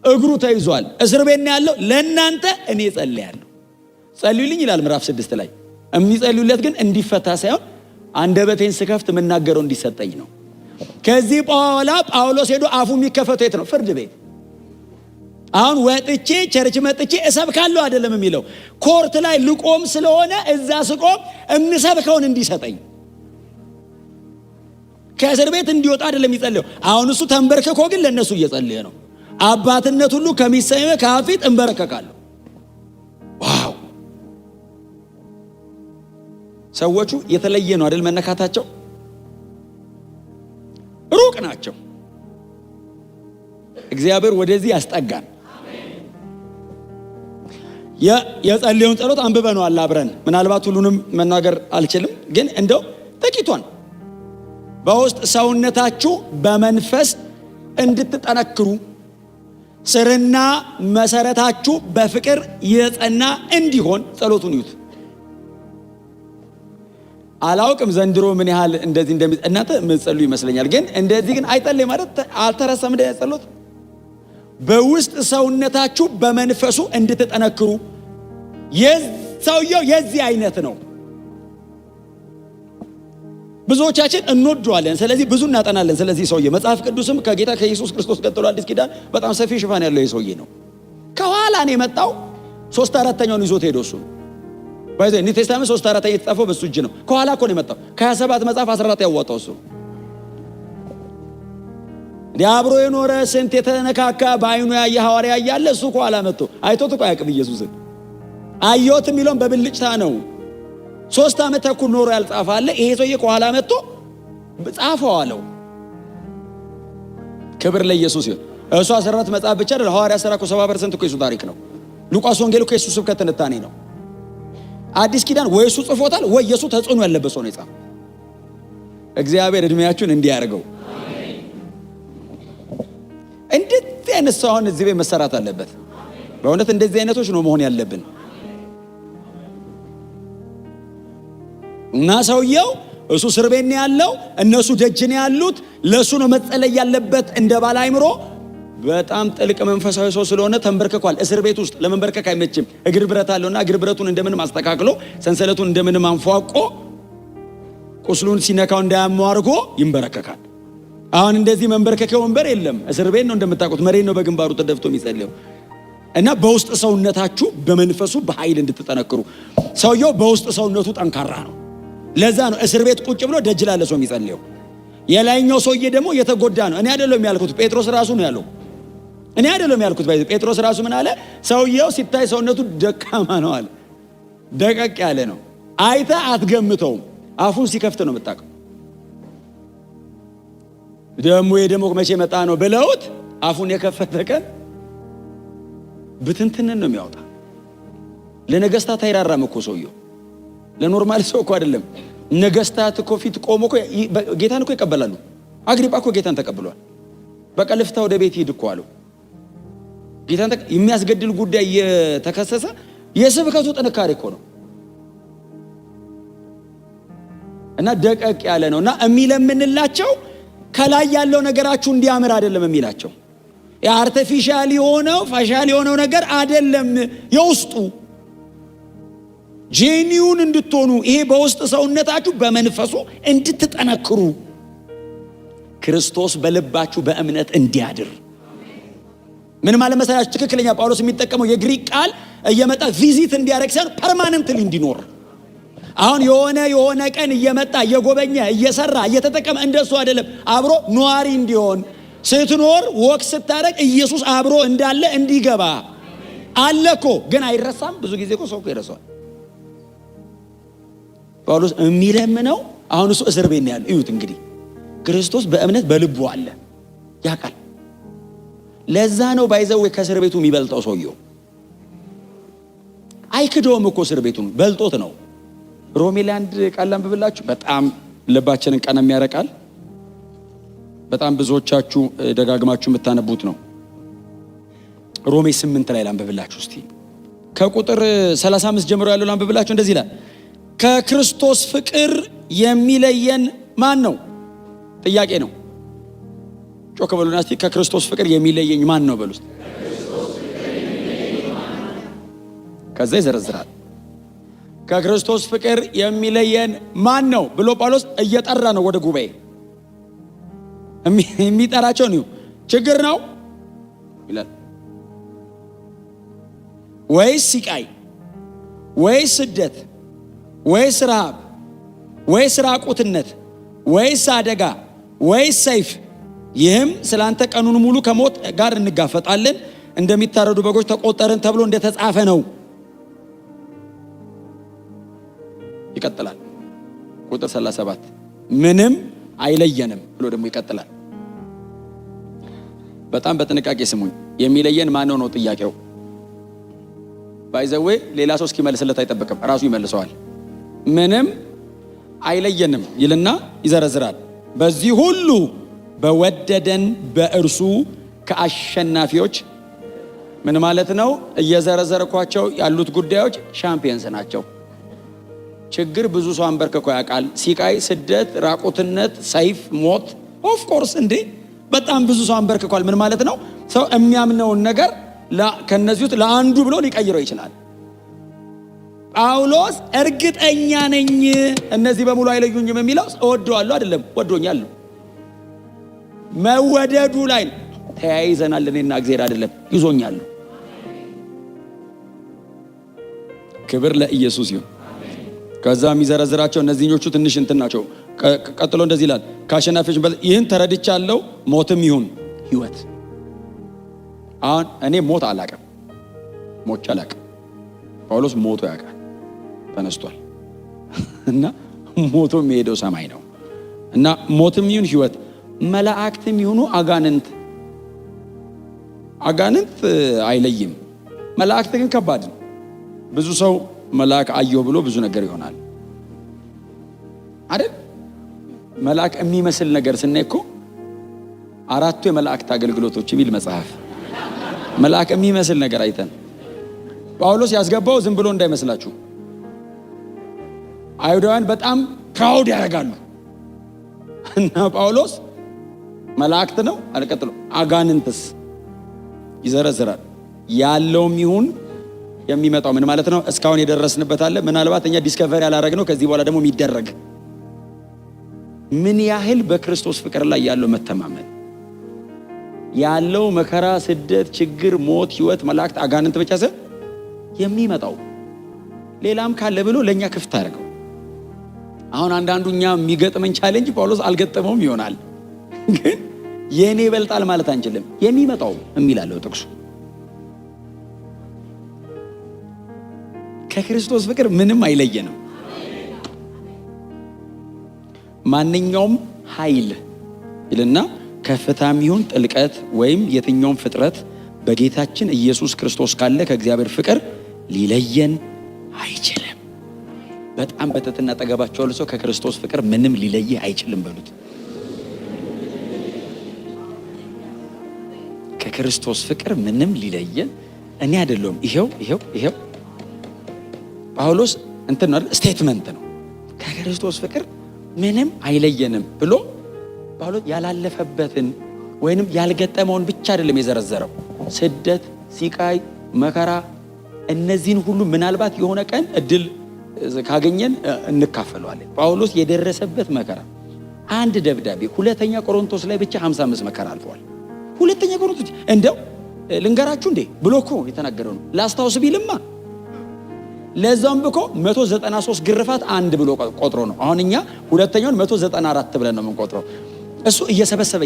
Speaker 1: እግሩ ተይዟል፣ እስር ቤት ነው ያለው። ለእናንተ እኔ ጸልያለሁ፣ ጸልዩልኝ ይላል ምዕራፍ 6 ላይ። የሚጸልዩለት ግን እንዲፈታ ሳይሆን አንደበቴን ስከፍት የምናገረው እንዲሰጠኝ ነው። ከዚህ በኋላ ጳውሎስ ሄዶ አፉ የሚከፈተው የት ነው? ፍርድ ቤት። አሁን ወጥቼ ቸርች መጥቼ እሰብካለሁ አይደለም የሚለው፣ ኮርት ላይ ልቆም ስለሆነ እዛ ስቆም እንሰብከውን እንዲሰጠኝ ከእስር ቤት እንዲወጣ አይደለም ይጸልየው። አሁን እሱ ተንበርከኮ ግን ለነሱ እየጸለየ ነው። አባትነት ሁሉ ከሚሰየመ ከአብ ፊት እንበረከካለሁ። ዋው! ሰዎቹ የተለየ ነው አይደል? መነካታቸው ሩቅ ናቸው። እግዚአብሔር ወደዚህ ያስጠጋን። የጸለየውን ጸሎት አንብበነዋል አብረን። ምናልባት ሁሉንም መናገር አልችልም፣ ግን እንደው ጥቂቷን በውስጥ ሰውነታችሁ በመንፈስ እንድትጠነክሩ ስርና መሰረታችሁ በፍቅር የጸና እንዲሆን ጸሎቱን ይዩት። አላውቅም ዘንድሮ ምን ያህል እንደዚህ እናንተ ምትጸሉ ይመስለኛል፣ ግን እንደዚህ ግን አይጸልይ ማለት አልተረሳም። እንደ ጸሎት በውስጥ ሰውነታችሁ በመንፈሱ እንድትጠነክሩ። ሰውየው የዚህ አይነት ነው። ብዙዎቻችን እንወደዋለን፣ ስለዚህ ብዙ እናጠናለን። ስለዚህ ሰውዬ መጽሐፍ ቅዱስም ከጌታ ከኢየሱስ ክርስቶስ ቀጥሎ አዲስ ኪዳን በጣም ሰፊ ሽፋን ያለው ሰውዬ ነው። ከኋላ ነው የመጣው። 3/4ኛውን ይዞት ሄዶ እሱ ባይዘ ኒው ቴስታመንት 3/4 የተጻፈው በሱ እጅ ነው። ከኋላ እኮ ነው የመጣው። ከ27 መጽሐፍ 14 ያዋጣው እሱ። አብሮ የኖረ ስንት የተነካካ በአይኑ ያየ ሐዋርያ እያለ እሱ ከኋላ መጥቶ አይቶት እኮ አያውቅም ኢየሱስን። አየሁት የሚለውን በብልጭታ ነው። 3 ዓመት ተኩል ኖሮ ያልጻፈ አለ። ይሄ ሰውዬ ከኋላ መጥቶ ጻፈው አለው። ክብር ለኢየሱስ ይሁን። እሱ 14 መጽሐፍ ብቻ አይደል። ሐዋርያ ሥራ እኮ 70% እኮ የሱ ታሪክ ነው። ሉቃስ ወንጌል እኮ የሱ ስብከት ትንታኔ ነው። አዲስ ኪዳን ወይ እሱ ጽፎታል ወይ የሱ ተጽዕኖ ያለበት ሰው ነው የጻፈው። እግዚአብሔር እድሜያችሁን እንዲያርገው። እንደዚህ አይነት ሰው አሁን እዚህ ቤት መሰራት አለበት። በእውነት እንደዚህ አይነቶች ነው መሆን ያለብን። እና ሰውየው እሱ እስር ቤት ነው ያለው፣ እነሱ ደጅ ነው ያሉት። ለሱ ነው መጸለይ ያለበት እንደ ባለ አይምሮ። በጣም ጥልቅ መንፈሳዊ ሰው ስለሆነ ተንበርክኳል። እስር ቤት ውስጥ ለመንበርከክ አይመችም። እግር ብረት አለውና እግር ብረቱን እንደምንም አስተካክሎ ሰንሰለቱን እንደምንም አንፏቆ ቁስሉን ሲነካው እንዳያመው አድርጎ ይንበረከካል። አሁን እንደዚህ መንበርከኪያ ወንበር የለም። እስር ቤት ነው እንደምታውቁት፣ መሬት ነው በግንባሩ ተደፍቶ የሚጸልየው። እና በውስጥ ሰውነታችሁ በመንፈሱ በኃይል እንድትጠነክሩ። ሰውየው በውስጥ ሰውነቱ ጠንካራ ነው። ለዛ ነው እስር ቤት ቁጭ ብሎ ደጅ ላለ ሰው የሚጸልየው። የላይኛው ሰውዬ ደግሞ የተጎዳ ነው። እኔ አይደለም ያልኩት፣ ጴጥሮስ ራሱ ነው ያለው። እኔ አይደለም ያልኩት። ጴጥሮስ ራሱ ምን አለ? ሰውየው ሲታይ ሰውነቱ ደካማ ነው አለ። ደቀቅ ያለ ነው። አይተህ አትገምተውም። አፉን ሲከፍት ነው የምታውቀው። ደግሞ መቼ መጣ ነው ብለውት አፉን የከፈተ ቀን ብትንትንን ነው የሚያወጣ። ለነገስታት አይራራም እኮ ሰውየው። ለኖርማል ሰው እኮ አይደለም። ነገስታት እኮ ፊት ቆሞ እኮ ጌታን እኮ ይቀበላሉ። አግሪጳ እኮ ጌታን ተቀብሏል። በቃ ልፍታ ወደ ቤት ሂድ እኮ አለው። ጌታን የሚያስገድል ጉዳይ እየተከሰሰ የስብከቱ ጥንካሬ እኮ ነው። እና ደቀቅ ያለ ነው። እና የሚለምንላቸው ከላይ ያለው ነገራችሁ እንዲያምር አይደለም የሚላቸው። የአርቲፊሻል የሆነው ፋሻል የሆነው ነገር አይደለም። የውስጡ ጄኒውን እንድትሆኑ ይሄ በውስጥ ሰውነታችሁ በመንፈሱ እንድትጠነክሩ ክርስቶስ በልባችሁ በእምነት እንዲያድር። ምን ማለት መሰላችሁ? ትክክለኛ ጳውሎስ የሚጠቀመው የግሪክ ቃል እየመጣ ቪዚት እንዲያደርግ ሳይሆን ፐርማነንትሊ እንዲኖር። አሁን የሆነ ቀን እየመጣ እየጎበኘ እየሰራ እየተጠቀመ እንደሱ አይደለም። አብሮ ኗሪ እንዲሆን ስትኖር ወክ ስታደርግ ኢየሱስ አብሮ እንዳለ እንዲገባ አለኮ። ግን አይረሳም። ብዙ ጊዜ እኮ ሰው ይረሳዋል። ጳውሎስ የሚለምነው አሁን እሱ እስር ቤት ነው ያለው። እዩት እንግዲህ ክርስቶስ በእምነት በልቡ አለ ያውቃል። ለዛ ነው ባይዘው ከእስር ቤቱ የሚበልጠው ሰውየው። አይክደውም እኮ እስር ቤቱን በልጦት ነው። ሮሜ ላይ አንድ ቃል አንብብላችሁ በጣም ልባችንን ቀና የሚያረቃል። በጣም ብዙዎቻችሁ ደጋግማችሁ የምታነቡት ነው። ሮሜ 8 ላይ አንብብላችሁ እስቲ ከቁጥር 35 ጀምሮ ያለው አንብብላችሁ። እንደዚህ ይላል፣ ከክርስቶስ ፍቅር የሚለየን ማን ነው? ጥያቄ ነው። ጮክ በሉና እስቲ ከክርስቶስ ፍቅር የሚለየኝ ማን ነው በሉ። ከዛ ይዘረዝራል። ከክርስቶስ ፍቅር የሚለየን ማን ነው ብሎ ጳውሎስ እየጠራ ነው ወደ ጉባኤ የሚጠራቸው ነው። ችግር ነው ይላል ወይስ ስቃይ ወይስ ስደት ወይስ ረሃብ ወይስ ራቁትነት ወይስ አደጋ ወይስ ሰይፍ? ይህም ስላንተ ቀኑን ሙሉ ከሞት ጋር እንጋፈጣለን፣ እንደሚታረዱ በጎች ተቆጠርን ተብሎ እንደተጻፈ ነው። ይቀጥላል ቁጥር 37 ምንም አይለየንም ብሎ ደግሞ ይቀጥላል። በጣም በጥንቃቄ ስሙኝ። የሚለየን ማን ነው ጥያቄው። ባይዘዌ ሌላ ሰው እስኪመልስለት አይጠበቅም፣ ራሱ ይመልሰዋል። ምንም አይለየንም ይልና ይዘረዝራል። በዚህ ሁሉ በወደደን በእርሱ ከአሸናፊዎች ምን ማለት ነው? እየዘረዘርኳቸው ያሉት ጉዳዮች ሻምፒየንስ ናቸው። ችግር ብዙ ሰው አንበርክኮ ያውቃል። ሲቃይ፣ ስደት፣ ራቁትነት፣ ሰይፍ፣ ሞት ኦፍ ኮርስ እንዴ በጣም ብዙ ሰው አንበርክኳል። ምን ማለት ነው? ሰው የሚያምነውን ነገር ከነዚህ ውስጥ ለአንዱ ብሎ ሊቀይረው ይችላል። ጳውሎስ እርግጠኛ ነኝ እነዚህ በሙሉ አይለዩኝም የሚለው እወደዋለሁ አይደለም፣ ወዶኛል። መወደዱ ላይ ተያይዘናል። እኔና እግዚአብሔር አይደለም፣ ይዞኛል። ክብር ለኢየሱስ ይሁን። ከዛ የሚዘረዝራቸው እነዚህኞቹ ትንሽ እንትን ናቸው። ቀጥሎ እንደዚህ ይላል፣ ከአሸናፊዎች ይህን ተረድቻለሁ፣ ሞትም ይሁን ሕይወት። አሁን እኔ ሞት አላቅም፣ ሞቼ አላቅም። ጳውሎስ ሞቶ ያውቃል፣ ተነስቷል እና ሞቶ የሚሄደው ሰማይ ነው። እና ሞትም ይሁን ሕይወት፣ መላእክትም ይሁኑ አጋንንት አይለይም። መላእክት ግን ከባድ ነው። ብዙ ሰው መልአክ አየሁ ብሎ ብዙ ነገር ይሆናል አይደል? መልአክ የሚመስል ነገር ስናይ እኮ 4 የመላእክት አገልግሎቶች የሚል መጽሐፍ መልአክ የሚመስል ነገር አይተን ጳውሎስ ያስገባው ዝም ብሎ እንዳይመስላችሁ። አይሁዳውያን በጣም ፕራውድ ያደርጋሉ እና ጳውሎስ መላእክት ነው አልቀጥሎ አጋንንትስ ይዘረዝራል። ያለውም ይሁን የሚመጣው ምን ማለት ነው? እስካሁን የደረስንበት አለ፣ ምናልባት እኛ ዲስከቨሪ ያላረግነው ከዚህ በኋላ ደግሞ የሚደረግ ምን ያህል በክርስቶስ ፍቅር ላይ ያለው መተማመን ያለው መከራ፣ ስደት፣ ችግር፣ ሞት፣ ሕይወት፣ መላእክት፣ አጋንንት ብቻ ሳይሆን የሚመጣው ሌላም ካለ ብሎ ለኛ ክፍት አድርገው። አሁን አንዳንዱኛ የሚገጥመን ቻሌንጅ ጳውሎስ አልገጠመውም ይሆናል፣ ግን የኔ ይበልጣል ማለት አንችልም። የሚመጣው የሚላለው ጥቅሱ ከክርስቶስ ፍቅር ምንም አይለየንም። ማንኛውም ኃይል ይልና ከፍታም ይሁን ጥልቀት ወይም የትኛውም ፍጥረት በጌታችን ኢየሱስ ክርስቶስ ካለ ከእግዚአብሔር ፍቅር ሊለየን አይችልም። በጣም በትህትና አጠገባችሁ ያለው ሰው ከክርስቶስ ፍቅር ምንም ሊለይህ አይችልም በሉት። ከክርስቶስ ፍቅር ምንም ሊለየን እኔ አይደለሁም። ይሄው ጳውሎስ እንትን ነው ስቴትመንት ነው። ከክርስቶስ ፍቅር ምንም አይለየንም ብሎ ጳውሎስ ያላለፈበትን ወይንም ያልገጠመውን ብቻ አይደለም የዘረዘረው። ስደት፣ ሲቃይ፣ መከራ እነዚህን ሁሉ ምናልባት የሆነ ቀን እድል ካገኘን እንካፈለዋለን። ጳውሎስ የደረሰበት መከራ አንድ ደብዳቤ ሁለተኛ ቆሮንቶስ ላይ ብቻ 55 መከራ አልፈዋል። ሁለተኛ ቆሮንቶስ እንደው ልንገራችሁ እንዴ ብሎ እኮ የተናገረው ነው። ላስታውስ ቢልማ ለዛም እኮ 193 ግርፋት አንድ ብሎ ቆጥሮ ነው። አሁን እኛ ሁለተኛውን 194 ብለን ነው የምንቆጥረው። እሱ እየሰበሰበ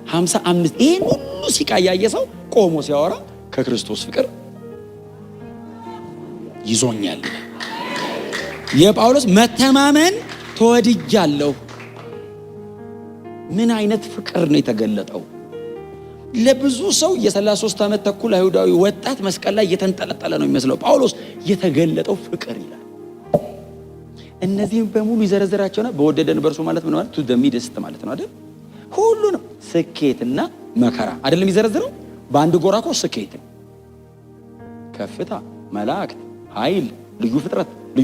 Speaker 1: 55 ይሄን ሁሉ ሲቃያየ ሰው ቆሞ ሲያወራ ከክርስቶስ ፍቅር ይዞኛል። የጳውሎስ መተማመን ተወድጃለሁ። ምን አይነት ፍቅር ነው የተገለጠው! ለብዙ ሰው የ33 ዓመት ተኩል አይሁዳዊ ወጣት መስቀል ላይ እየተንጠለጠለ ነው የሚመስለው። ጳውሎስ የተገለጠው ፍቅር ይላል። እነዚህም በሙሉ ይዘረዝራቸውና በወደደን በእርሱ ማለት ምን ማለት ቱ ዘ ሚድስት ማለት ነው አይደል? ሁሉንም ስኬትና መከራ አይደለም ይዘረዝረው። በአንድ ጎራ እኮ ስኬት፣ ከፍታ፣ መላእክት፣ ኃይል፣ ልዩ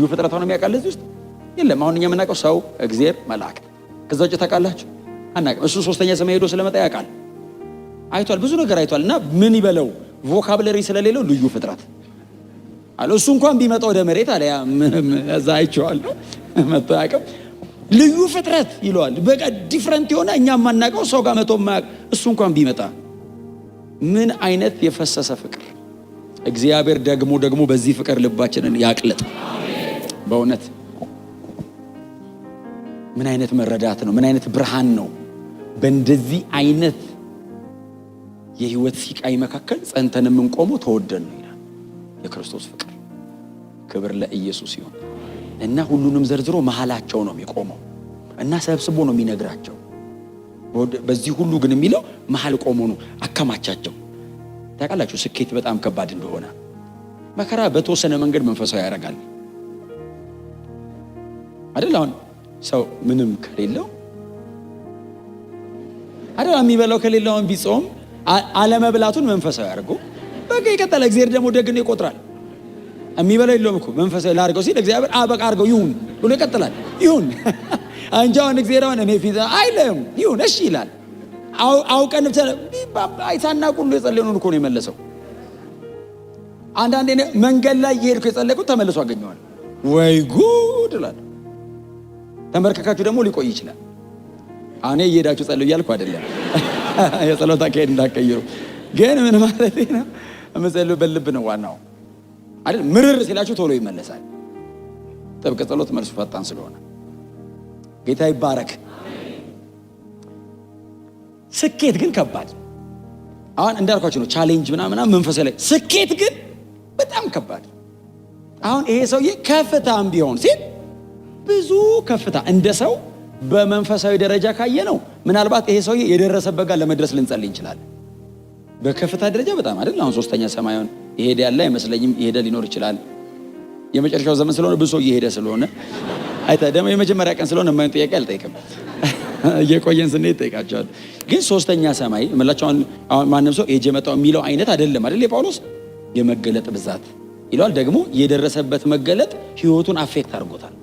Speaker 1: ፍጥረት ሆነ የሚያውቃል እዚህ ውስጥ የለም። አሁን እኛ የምናውቀው ሰው፣ እግዚአብሔር፣ መላእክት። ከዛ ውጭ ታውቃላችሁ አናውቅም። እሱ ሶስተኛ ሰማይ ሄዶ ስለመጣ ያውቃል፣ አይቷል፣ ብዙ ነገር አይቷል። እና ምን ይበለው ቮካብለሪ ስለሌለው ልዩ ፍጥረት አለ። እሱ እንኳን ቢመጣ ወደ መሬት አለ ያ እዛ አይቼዋለሁ መጥቶ ያውቅም። ልዩ ፍጥረት ይለዋል። በቃ ዲፍረንት የሆነ እኛ የማናውቀው ሰው ጋር መጥቶ የማያውቅ እሱ እንኳን ቢመጣ ምን አይነት የፈሰሰ ፍቅር! እግዚአብሔር ደግሞ በዚህ ፍቅር ልባችንን ያቅልጥ። በእውነት ምን አይነት መረዳት ነው! ምን አይነት ብርሃን ነው! በእንደዚህ አይነት የህይወት ሲቃይ መካከል ጸንተን የምንቆመው ተወደን ነው ይላል የክርስቶስ ፍቅር። ክብር ለኢየሱስ ይሁን። እና ሁሉንም ዘርዝሮ መሃላቸው ነው የሚቆመው እና ሰብስቦ ነው የሚነግራቸው። በዚህ ሁሉ ግን የሚለው መሃል ቆሞ ነው አከማቻቸው። ታውቃላችሁ ስኬት በጣም ከባድ እንደሆነ። መከራ በተወሰነ መንገድ መንፈሳዊ ያደርጋል አይደል? አሁን ሰው ምንም ከሌለው አይደል የሚበላው ከሌለው ቢጾም አለመብላቱን መንፈሳዊ ያደርጉ በቃ ይቀጥላል። እግዚአብሔር ደግሞ ደግን ይቆጥራል። የሚበላው የለውም እኮ መንፈሳዊ ላድርገው ሲል እግዚአብሔር በቃ አድርገው ይሁን ብሎ ይቀጥላል። ይሁን አንጃውን እግዚአብሔር እኔ ፊት አይለም ይሁን እሺ ይላል። አውቀን አይሳናቁ ሁሉ የጸለየውን እኮ ነው የመለሰው። አንዳንዴ መንገድ ላይ የሄድኩ የጸለይኩት ተመልሶ አገኘዋል። ወይ ጉድ እላለሁ። ተንበርክካችሁ ደግሞ ሊቆይ ይችላል። እኔ እየሄዳችሁ ጸልዩ እያልኩ አይደለም፣ የጸሎት አካሄድ እንዳትቀይሩ። ግን ምን ማለት ነው? የምጸልዩ በልብ ነው ዋናው አይደል? ምርር ሲላችሁ ቶሎ ይመለሳል። ጥብቅ ጸሎት መልሱ ፈጣን ስለሆነ ጌታ ይባረክ። ስኬት ግን ከባድ። አሁን እንዳልኳችሁ ነው ቻሌንጅ ምናምን መንፈሳዊ ላይ፣ ስኬት ግን በጣም ከባድ። አሁን ይሄ ሰውዬ ከፍታም ቢሆን ሲል ብዙ ከፍታ እንደ ሰው በመንፈሳዊ ደረጃ ካየ ነው ምናልባት ይሄ ሰውዬ የደረሰበት ጋር ለመድረስ ልንጸልይ እንችላለን። በከፍታ ደረጃ በጣም አይደል? አሁን ሶስተኛ ሰማዩን ይሄድ ያለ አይመስለኝም። ይሄደ ሊኖር ይችላል። የመጨረሻው ዘመን ስለሆነ ብዙ ሰው እየሄደ ስለሆነ አይታ ደግሞ የመጀመሪያ ቀን ስለሆነ ማን ጥያቄ አልጠይቅም። እየቆየን ስንሄድ ጠይቃቸዋል። ግን ሶስተኛ ሰማይ እምላቸው አሁን ማንም ሰው ሄጄ መጣው የሚለው አይነት አይደለም አይደል? የጳውሎስ የመገለጥ ብዛት ይለዋል። ደግሞ የደረሰበት መገለጥ ህይወቱን አፌክት አድርጎታል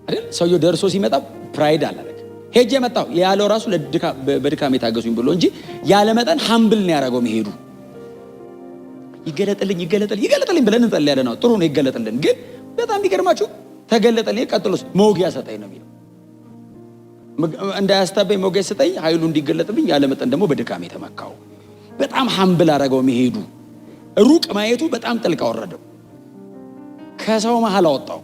Speaker 1: አይደል? ሰውየው ደርሶ ሲመጣ ፕራይድ አላረገ። ሄጄ መጣው ያለው ራሱ በድካም የታገሱኝ ብሎ እንጂ ያለ መጠን ሃምብል ነው ያደረገው። መሄዱ ይገለጥልኝ ብለን እንጸልያለን ነው። ጥሩ ነው ይገለጥልን። ግን በጣም ቢገርማችሁ ተገለጠልኝ፣ ቀጥሎስ መውጊያ ሰጠኝ ነው የሚለው። እንዳያስታበኝ መውጊያ ሰጠኝ፣ ኃይሉ እንዲገለጥብኝ፣ ያለ መጠን ደግሞ በድካም የተመካው። በጣም ሃምብል አደረገው። መሄዱ ሩቅ ማየቱ በጣም ጥልቅ አወረደው። ከሰው መሃል አወጣው።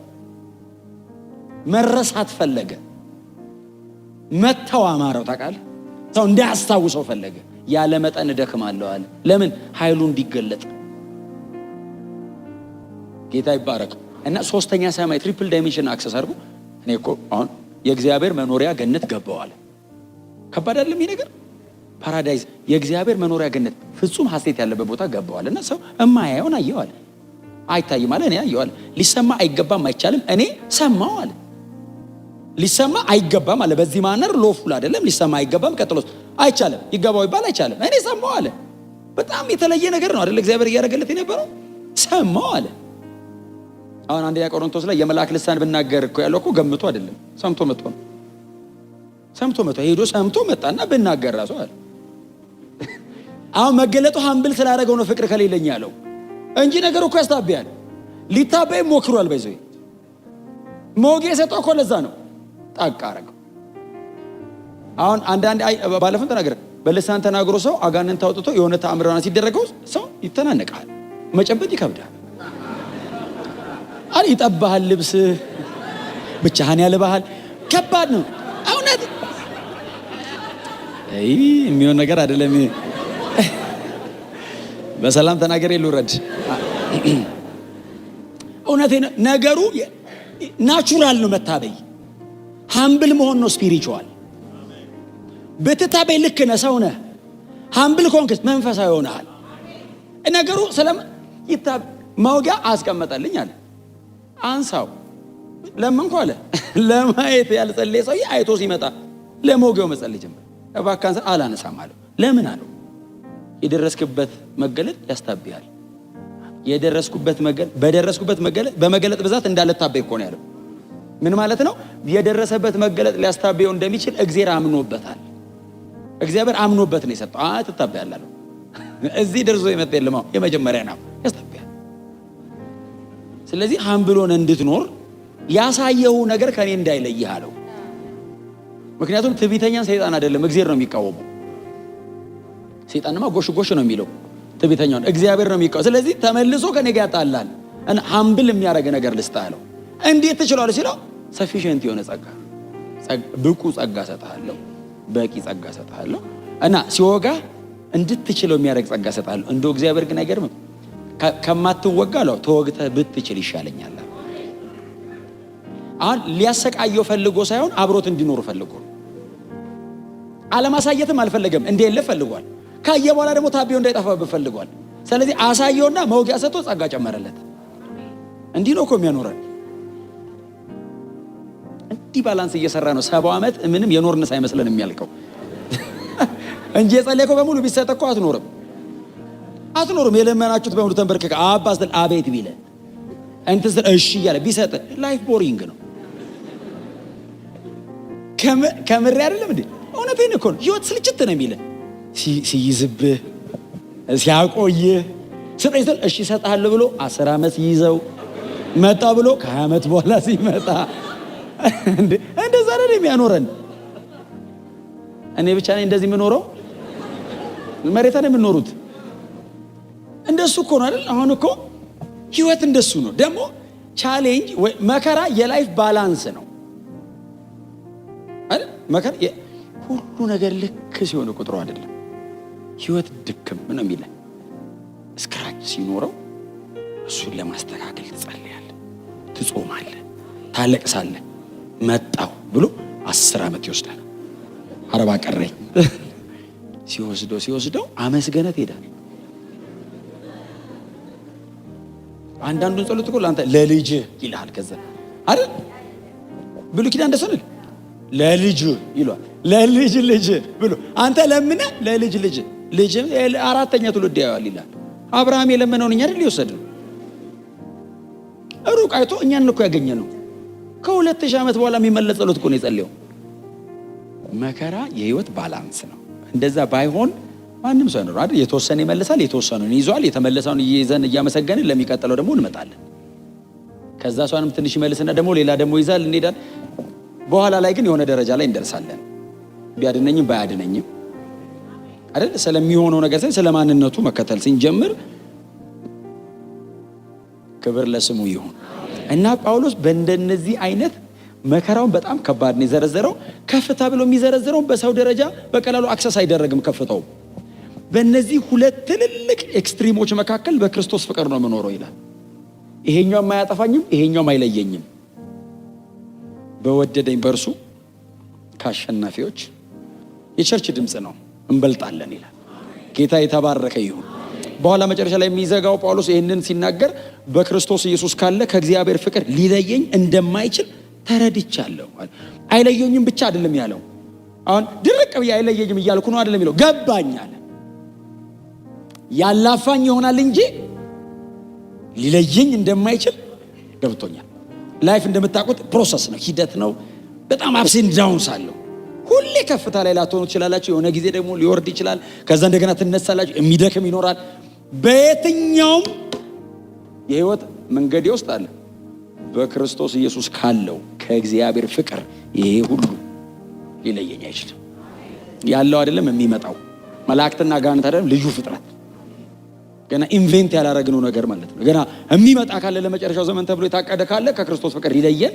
Speaker 1: መረሳት ፈለገ። መተው አማረው። ታውቃለህ ሰው እንዳያስታውሰው ፈለገ። ያለ መጠን እደክማለሁ አለ። ለምን? ኃይሉ እንዲገለጥ። ጌታ ይባረክ። እና ሶስተኛ ሰማይ ትሪፕል ዳይሜንሽን አክሰስ አድርጎ እኔ እኮ አሁን የእግዚአብሔር መኖሪያ ገነት ገባዋል። ከባድ አይደለም ይሄ ነገር? ፓራዳይዝ የእግዚአብሔር መኖሪያ ገነት ፍጹም ሐሴት ያለበት ቦታ ገባዋል። እና ሰው እማያየውን አየዋል። አይታይም አለ። እኔ አየሁ አለ። ሊሰማ አይገባም አይቻልም፣ እኔ ሰማው አለ። ሊሰማ አይገባም አለ። በዚህ ማነር ሎፉል አይደለም። ሊሰማ አይገባም፣ ቀጥሎስ አይቻልም፣ ይገባው ይባል አይቻልም፣ እኔ ሰማው አለ። በጣም የተለየ ነገር ነው አይደል? እግዚአብሔር እያደረገለት የነበረው ሰማው አለ። አሁን አንደኛ ቆሮንቶስ ላይ የመልአክ ልሳን ብናገር እኮ ያለው እኮ ገምቶ አይደለም፣ ሰምቶ መጥቶ ነው። ሰምቶ መጥቶ ሄዶ ሰምቶ መጣና ብናገር ራሱ አለ። አሁን መገለጡ ሀምብል ስላደረገው ነው ፍቅር ከሌለኝ ያለው እንጂ ነገሩ እኮ ያስታብያል። ሊታበይ ሞክሯል። በዚህ ሞጌ ሰጠው እኮ ለዛ ነው ጣቃ አረገው። አሁን አንዳንድ ባለፈው ተናገረ በልሳን ተናግሮ ሰው አጋንንት አውጥቶ የሆነ ተአምራና ሲደረገው ሰው ይተናነቃል፣ መጨበጥ ይከብዳል። አለ ይጠባሃል፣ ልብስ ብቻህን ያለባሃል፣ ከባድ ነው። እውነት የሚሆን ነገር አይደለም። በሰላም ተናገር ልውረድ። እውነቴ ነገሩ ናቹራል ነው። መታበይ ሃምብል መሆን ነው ስፒሪቹዋል። ብትታበይ ልክ ነህ፣ ሰው ነህ። ሃምብል ኮንክስ መንፈሳዊ ሆነሃል። ነገሩ ሰላም መውጊያ አስቀመጠልኝ አለ። አንሳው ለምንኳ አለ። ለማየት ያልጸለየ ሰው አይቶ ሲመጣ ለሞጊያው መጸለይ ጀመረ። እባክህ አንሳ። አላነሳም አለው። ለምን አለው? የደረስክበት መገለጥ ያስታብያል። የደረስኩበት መገለጥ በደረስኩበት መገለጥ በመገለጥ ብዛት እንዳልታበይ እኮ ነው ያለው። ምን ማለት ነው? የደረሰበት መገለጥ ሊያስታበየው እንደሚችል እግዚአብሔር አምኖበታል። እግዚአብሔር አምኖበት ነው የሰጠው። ትታበያለህ አለው። እዚህ ደርሶ የመጣ የለም። የመጀመሪያ ነው ያስታበያል። ስለዚህ ሃምብሎን እንድትኖር ያሳየው ነገር ከኔ እንዳይለይህ አለው። ምክንያቱም ትዕቢተኛን ሰይጣን አይደለም እግዚአብሔር ነው የሚቃወመው። ሰይጣንማ ጎሽ ጎሽ ነው የሚለው፣ ትዕቢተኛውን እግዚአብሔር ነው የሚቃወመው። ስለዚህ ተመልሶ ከኔ ጋር ያጣላል እና ሃምብል የሚያደርግ ነገር ልስጥህ አለው። እንዴት ትችላለህ ሲለው ሰፊሽንት የሆነ ጸጋ፣ ብቁ ጸጋ ሰጥሃለሁ፣ በቂ ጸጋ ሰጥሃለሁ እና ሲወጋ እንድትችለው የሚያደርግ ጸጋ ሰጥሃለሁ። እንደው እግዚአብሔር ግን አይገርምም? ከማትወጋ አለው ተወግተህ ብትችል ይሻለኛል። አሁን ሊያሰቃየው ፈልጎ ሳይሆን አብሮት እንዲኖር ፈልጎ፣ አለማሳየትም አልፈለገም፣ እንዲያለፍ ፈልጓል። ካየ በኋላ ደግሞ ታቢው እንዳይጠፋበት ፈልጓል። ስለዚህ አሳየውና መውጊያ ሰጥቶ ጸጋ ጨመረለት። እንዲህ ነው እኮ የሚያኖረን። እንዲህ ባላንስ እየሰራ ነው 70 ዓመት ምንም የኖርንስ አይመስለን የሚያልቀው እንጂ የጸለይከው በሙሉ ቢሰጥ እኮ አትኖርም። የለመናችሁት በሙሉ ተንበርከከ አባ ስትል አቤት ቢለ እንትን ስል እሺ እያለ ቢሰጥ ላይፍ ቦሪንግ ነው። ከምሬ አይደለም እንዴ? እውነቴን እኮ ነው። ህይወት ስልችት ነው የሚለ ሲይዝብህ ሲያቆይህ ስጠኝ ስትል እሺ እሰጥሃለሁ ብሎ 10 ዓመት ይዘው መጣ ብሎ ከ20 ዓመት በኋላ ሲመጣ እንደዛ አይደል የሚያኖረን? እኔ ብቻ ነኝ እንደዚህ የምኖረው? መሬታ ነው የምኖሩት? እንደሱ እኮ ነው አይደል? አሁን እኮ ህይወት እንደሱ ነው። ደግሞ ቻሌንጅ ወይ መከራ የላይፍ ባላንስ ነው አይደል? መከራ ሁሉ ነገር ልክ ሲሆን ቁጥሩ አይደለም። ህይወት ድክም ነው የሚለን ስክራች ሲኖረው እሱን ለማስተካከል ትጸልያለህ፣ ትጾማለህ፣ ታለቅሳለህ። መጣው ብሎ 10 ዓመት ይወስዳል። አረባ ቀረኝ ሲወስደው አመስገነት ሄዳል። አንዳንዱን ጸሎት እኮ ለአንተ ለልጅ ይልሃል። ከዛ አይደል ብሉ ኪዳን እንደሰነል ለልጅ ይሏል። ለልጅ ልጅ ብሎ አንተ ለምነ ለልጅ ልጅ 4ኛ ትውልድ ያያል ይላል። አብርሃም የለመነውን እኛ አይደል ይወሰድ ሩቅ አይቶ እኛን እኮ ያገኘ ነው። ከ2000 ዓመት በኋላ የሚመለስ ጸሎት እኮ ነው የጸለየው። መከራ የህይወት ባላንስ ነው። እንደዛ ባይሆን ማንም ሰው ነው አይደል? የተወሰነ ይመልሳል፣ የተወሰነውን ይዟል። የተመለሰውን እየይዘን እያመሰገንን ለሚቀጥለው ደግሞ እንመጣለን። ከዛ ሰውንም ትንሽ ይመልስና ደግሞ ሌላ ደግሞ ይዛል እንሄዳለን። በኋላ ላይ ግን የሆነ ደረጃ ላይ እንደርሳለን። ቢያድነኝም ባያድነኝም አይደል? ስለሚሆነው ነገር ሳይሆን ስለማንነቱ መከተል ሲንጀምር ክብር ለስሙ ይሁን እና ጳውሎስ በእንደነዚህ አይነት መከራውን በጣም ከባድ ነው የዘረዘረው። ከፍታ ብሎ የሚዘረዘረው በሰው ደረጃ በቀላሉ አክሰስ አይደረግም ከፍታው። በእነዚህ ሁለት ትልልቅ ኤክስትሪሞች መካከል በክርስቶስ ፍቅር ነው የምኖረው ይላል። ይሄኛውም አያጠፋኝም፣ ይሄኛውም አይለየኝም። በወደደኝ በእርሱ ከአሸናፊዎች የቸርች ድምፅ ነው እንበልጣለን ይላል። ጌታ የተባረከ ይሁን። በኋላ መጨረሻ ላይ የሚዘጋው ጳውሎስ ይህንን ሲናገር በክርስቶስ ኢየሱስ ካለ ከእግዚአብሔር ፍቅር ሊለየኝ እንደማይችል ተረድቻለሁ። አይለየኝም ብቻ አይደለም ያለው። አሁን ድርቅ ብዬ አይለየኝም እያልኩ ነው አይደለም የሚለው፣ ገባኝ አለ። ያላፋኝ ይሆናል እንጂ ሊለየኝ እንደማይችል ገብቶኛል። ላይፍ እንደምታውቁት ፕሮሰስ ነው፣ ሂደት ነው። በጣም አፕስ ኤንድ ዳውንስ አለው። ሁሌ ከፍታ ላይ ላትሆኑ ትችላላችሁ። የሆነ ጊዜ ደግሞ ሊወርድ ይችላል። ከዛ እንደገና ትነሳላችሁ። የሚደክም ይኖራል። በየትኛውም የህይወት መንገድ ውስጥ አለ በክርስቶስ ኢየሱስ ካለው ከእግዚአብሔር ፍቅር ይሄ ሁሉ ሊለየኝ አይችልም። ያለው አይደለም የሚመጣው መላእክትና ጋንንት አይደለም፣ ልዩ ፍጥረት ገና ኢንቬንት ያላረግነው ነገር ማለት ነው። ገና የሚመጣ ካለ ለመጨረሻው ዘመን ተብሎ የታቀደ ካለ ከክርስቶስ ፍቅር ሊለየን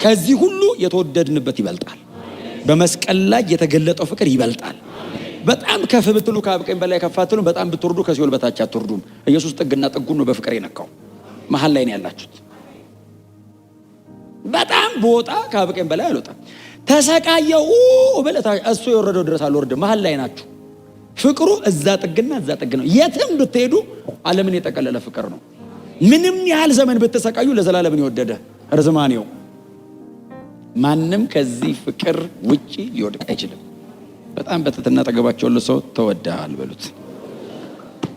Speaker 1: ከዚህ ሁሉ የተወደድንበት ይበልጣል። በመስቀል ላይ የተገለጠው ፍቅር ይበልጣል። በጣም ከፍ ብትሉ ከአብ ቀኝ በላይ ከፍ አትሉ፣ በጣም ብትወርዱ ከሲኦል በታች አትወርዱም። ኢየሱስ ጥግና ጥጉን ነው በፍቅር የነካው። መሀል ላይ ነው ያላችሁት። በጣም በወጣ ከአብ ቀኝ በላይ አልወጣም። ተሰቃየው በለታ እሱ የወረደው ድረስ አልወርድም። መሀል ላይ ናችሁ። ፍቅሩ እዛ ጥግና እዛ ጥግ ነው። የትም ብትሄዱ ዓለምን የጠቀለለ ፍቅር ነው። ምንም ያህል ዘመን ብትሰቃዩ ለዘላለምን የወደደ ርዝማኔው ማንም ከዚህ ፍቅር ውጪ ሊወድቅ አይችልም። በጣም በትህትና ጠገባቸው ለሰው ተወደሃል በሉት።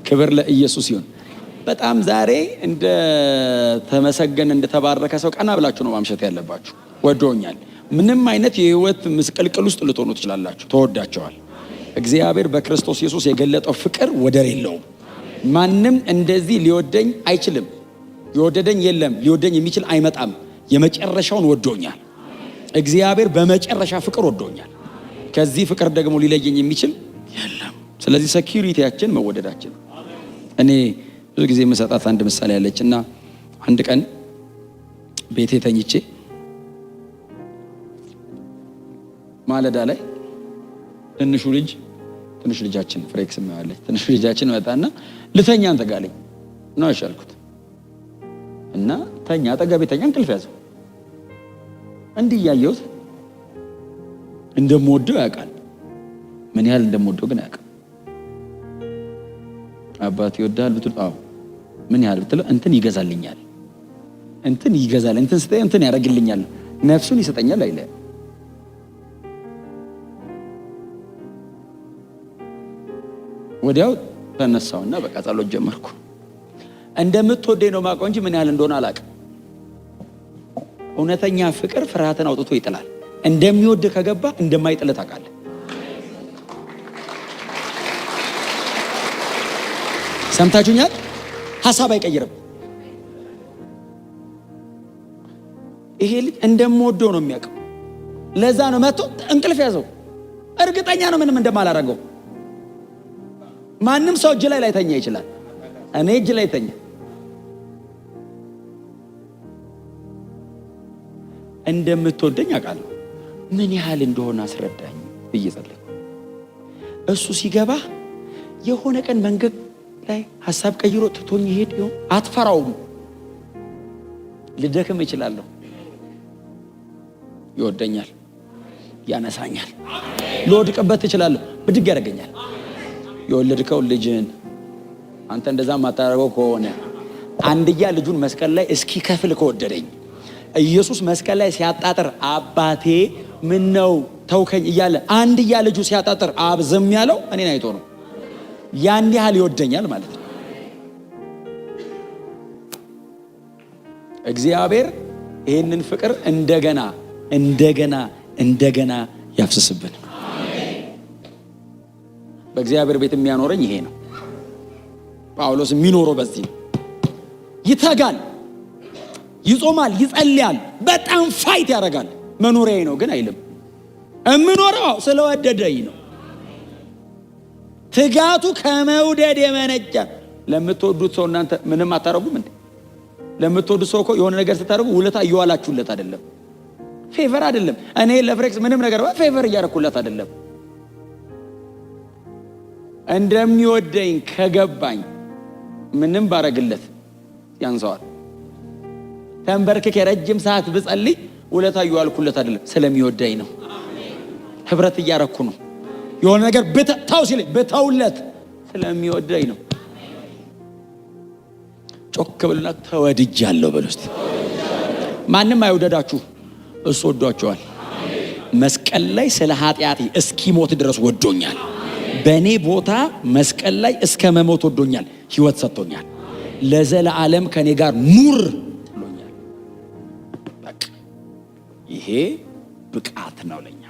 Speaker 1: ክብር ለኢየሱስ ይሁን። በጣም ዛሬ እንደ ተመሰገን እንደተባረከ ሰው ቀና ብላችሁ ነው ማምሸት ያለባችሁ። ወዶኛል። ምንም አይነት የህይወት ምስቅልቅል ውስጥ ልትሆኑ ትችላላችሁ። ተወዳቸዋል። እግዚአብሔር በክርስቶስ ኢየሱስ የገለጠው ፍቅር ወደር የለውም። ማንም እንደዚህ ሊወደኝ አይችልም። የወደደኝ የለም፣ ሊወደኝ የሚችል አይመጣም። የመጨረሻውን ወዶኛል። እግዚአብሔር በመጨረሻ ፍቅር ወዶኛል። ከዚህ ፍቅር ደግሞ ሊለየኝ የሚችል የለም። ስለዚህ ሴኩሪቲያችን መወደዳችን። እኔ ብዙ ጊዜ የምሰጣት አንድ ምሳሌ ያለች እና አንድ ቀን ቤቴ ተኝቼ ማለዳ ላይ ትንሹ ልጃችን ፍሬክስ ማለች ትንሹ ልጃችን መጣና ልተኛ አንተ ጋር አለኝ ነው ያልኩት እና ተኛ አጠገቤ ተኛ። እንቅልፍ ያዘው። እንዲህ ያየሁት እንደምወደው ያውቃል። ምን ያህል እንደምወደው ግን ያውቃል። አባቴ ይወዳል ብትል አዎ ምን ያህል ብትል እንትን ይገዛልኛል፣ እንትን ይገዛል፣ እንትን ስጠኝ፣ እንትን ያደርግልኛል፣ ነፍሱን ይሰጠኛል አይለ ወዲያው ተነሳውና በቃ ጸሎት ጀመርኩ። እንደምትወደኝ ነው ማውቀው እንጂ ምን ያህል እንደሆነ አላውቅም። እውነተኛ ፍቅር ፍርሃትን አውጥቶ ይጥላል። እንደሚወድ ከገባ እንደማይጥል ታውቃለህ። ሰምታችሁኛል? ሐሳብ አይቀይርም። ይሄ ልጅ እንደምወደው ነው የሚያውቀው። ለዛ ነው መጥቶ እንቅልፍ ያዘው። እርግጠኛ ነው ምንም እንደማላረገው። ማንም ሰው እጅ ላይ ላይተኛ ይችላል። እኔ እጅ ላይ ተኛ። እንደምትወደኝ አውቃለሁ። ምን ያህል እንደሆነ አስረዳኝ ብዬ ጸለይኩ። እሱ ሲገባ የሆነ ቀን መንገድ ላይ ሐሳብ ቀይሮ ትቶኝ ይሄድ ይሆን? አትፈራውም። ልደክም እችላለሁ። ይወደኛል፣ ያነሳኛል። ልወድቅበት እችላለሁ፣ ብድግ ያደርገኛል። የወለድከው ልጅን አንተ እንደዛ ማታረገው ከሆነ አንድያ ልጁን መስቀል ላይ እስኪ ከፍል ከወደደኝ ኢየሱስ መስቀል ላይ ሲያጣጥር አባቴ ምን ነው ተውከኝ እያለ አንድያ ልጁ ሲያጣጥር አብ ዝም ያለው እኔን አይቶ ነው። ያን ያህል ይወደኛል ማለት ነው። እግዚአብሔር ይህንን ፍቅር እንደገና ያፍስስብን። በእግዚአብሔር ቤት የሚያኖረኝ ይሄ ነው። ጳውሎስ የሚኖረው በዚህ ነው። ይተጋል፣ ይጾማል፣ ይጸልያል፣ በጣም ፋይት ያደርጋል። መኖሪያዬ ነው ግን አይልም። እምኖረው ስለወደደኝ ነው። ትጋቱ ከመውደድ የመነጨ። ለምትወዱት ሰው እናንተ ምንም አታረጉም እንዴ? ለምትወዱት ሰው እኮ የሆነ ነገር ስታደርጉ ውለታ እየዋላችሁለት አይደለም፣ ፌቨር አይደለም። እኔ ለፍሬክስ ምንም ነገር ፌቨር እያደረኩለት አይደለም። እንደሚወደኝ ከገባኝ ምንም ባረግለት ያንሰዋል። ተንበርክኬ ረጅም ሰዓት ብጸልይ ውለታ እየዋልኩለት አይደለም፣ ስለሚወደኝ ነው። ህብረት እያረኩ ነው። የሆነ ነገር ብታው ሲል ብታውለት ስለሚወደኝ ነው። ጮክ ብለና ተወድጃለሁ በሉ እስቲ። ማንም አይወደዳችሁ፣ እሱ ወዷቸዋል። መስቀል ላይ ስለ ኃጢአቴ እስኪሞት ድረስ ወዶኛል። በእኔ ቦታ መስቀል ላይ እስከ መሞት ወዶኛል። ሕይወት ሰጥቶኛል። ለዘላለም ከኔ ጋር ኑር ብሎኛል። በቃ ይሄ ብቃት ነው ለኛ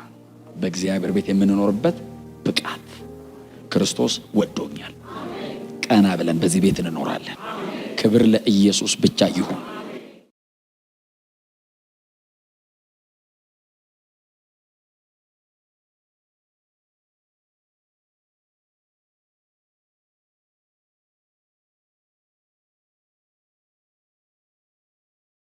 Speaker 1: በእግዚአብሔር ቤት የምንኖርበት ብቃት። ክርስቶስ ወዶኛል። ቀና ብለን በዚህ ቤት እንኖራለን። ክብር ለኢየሱስ ብቻ ይሁን።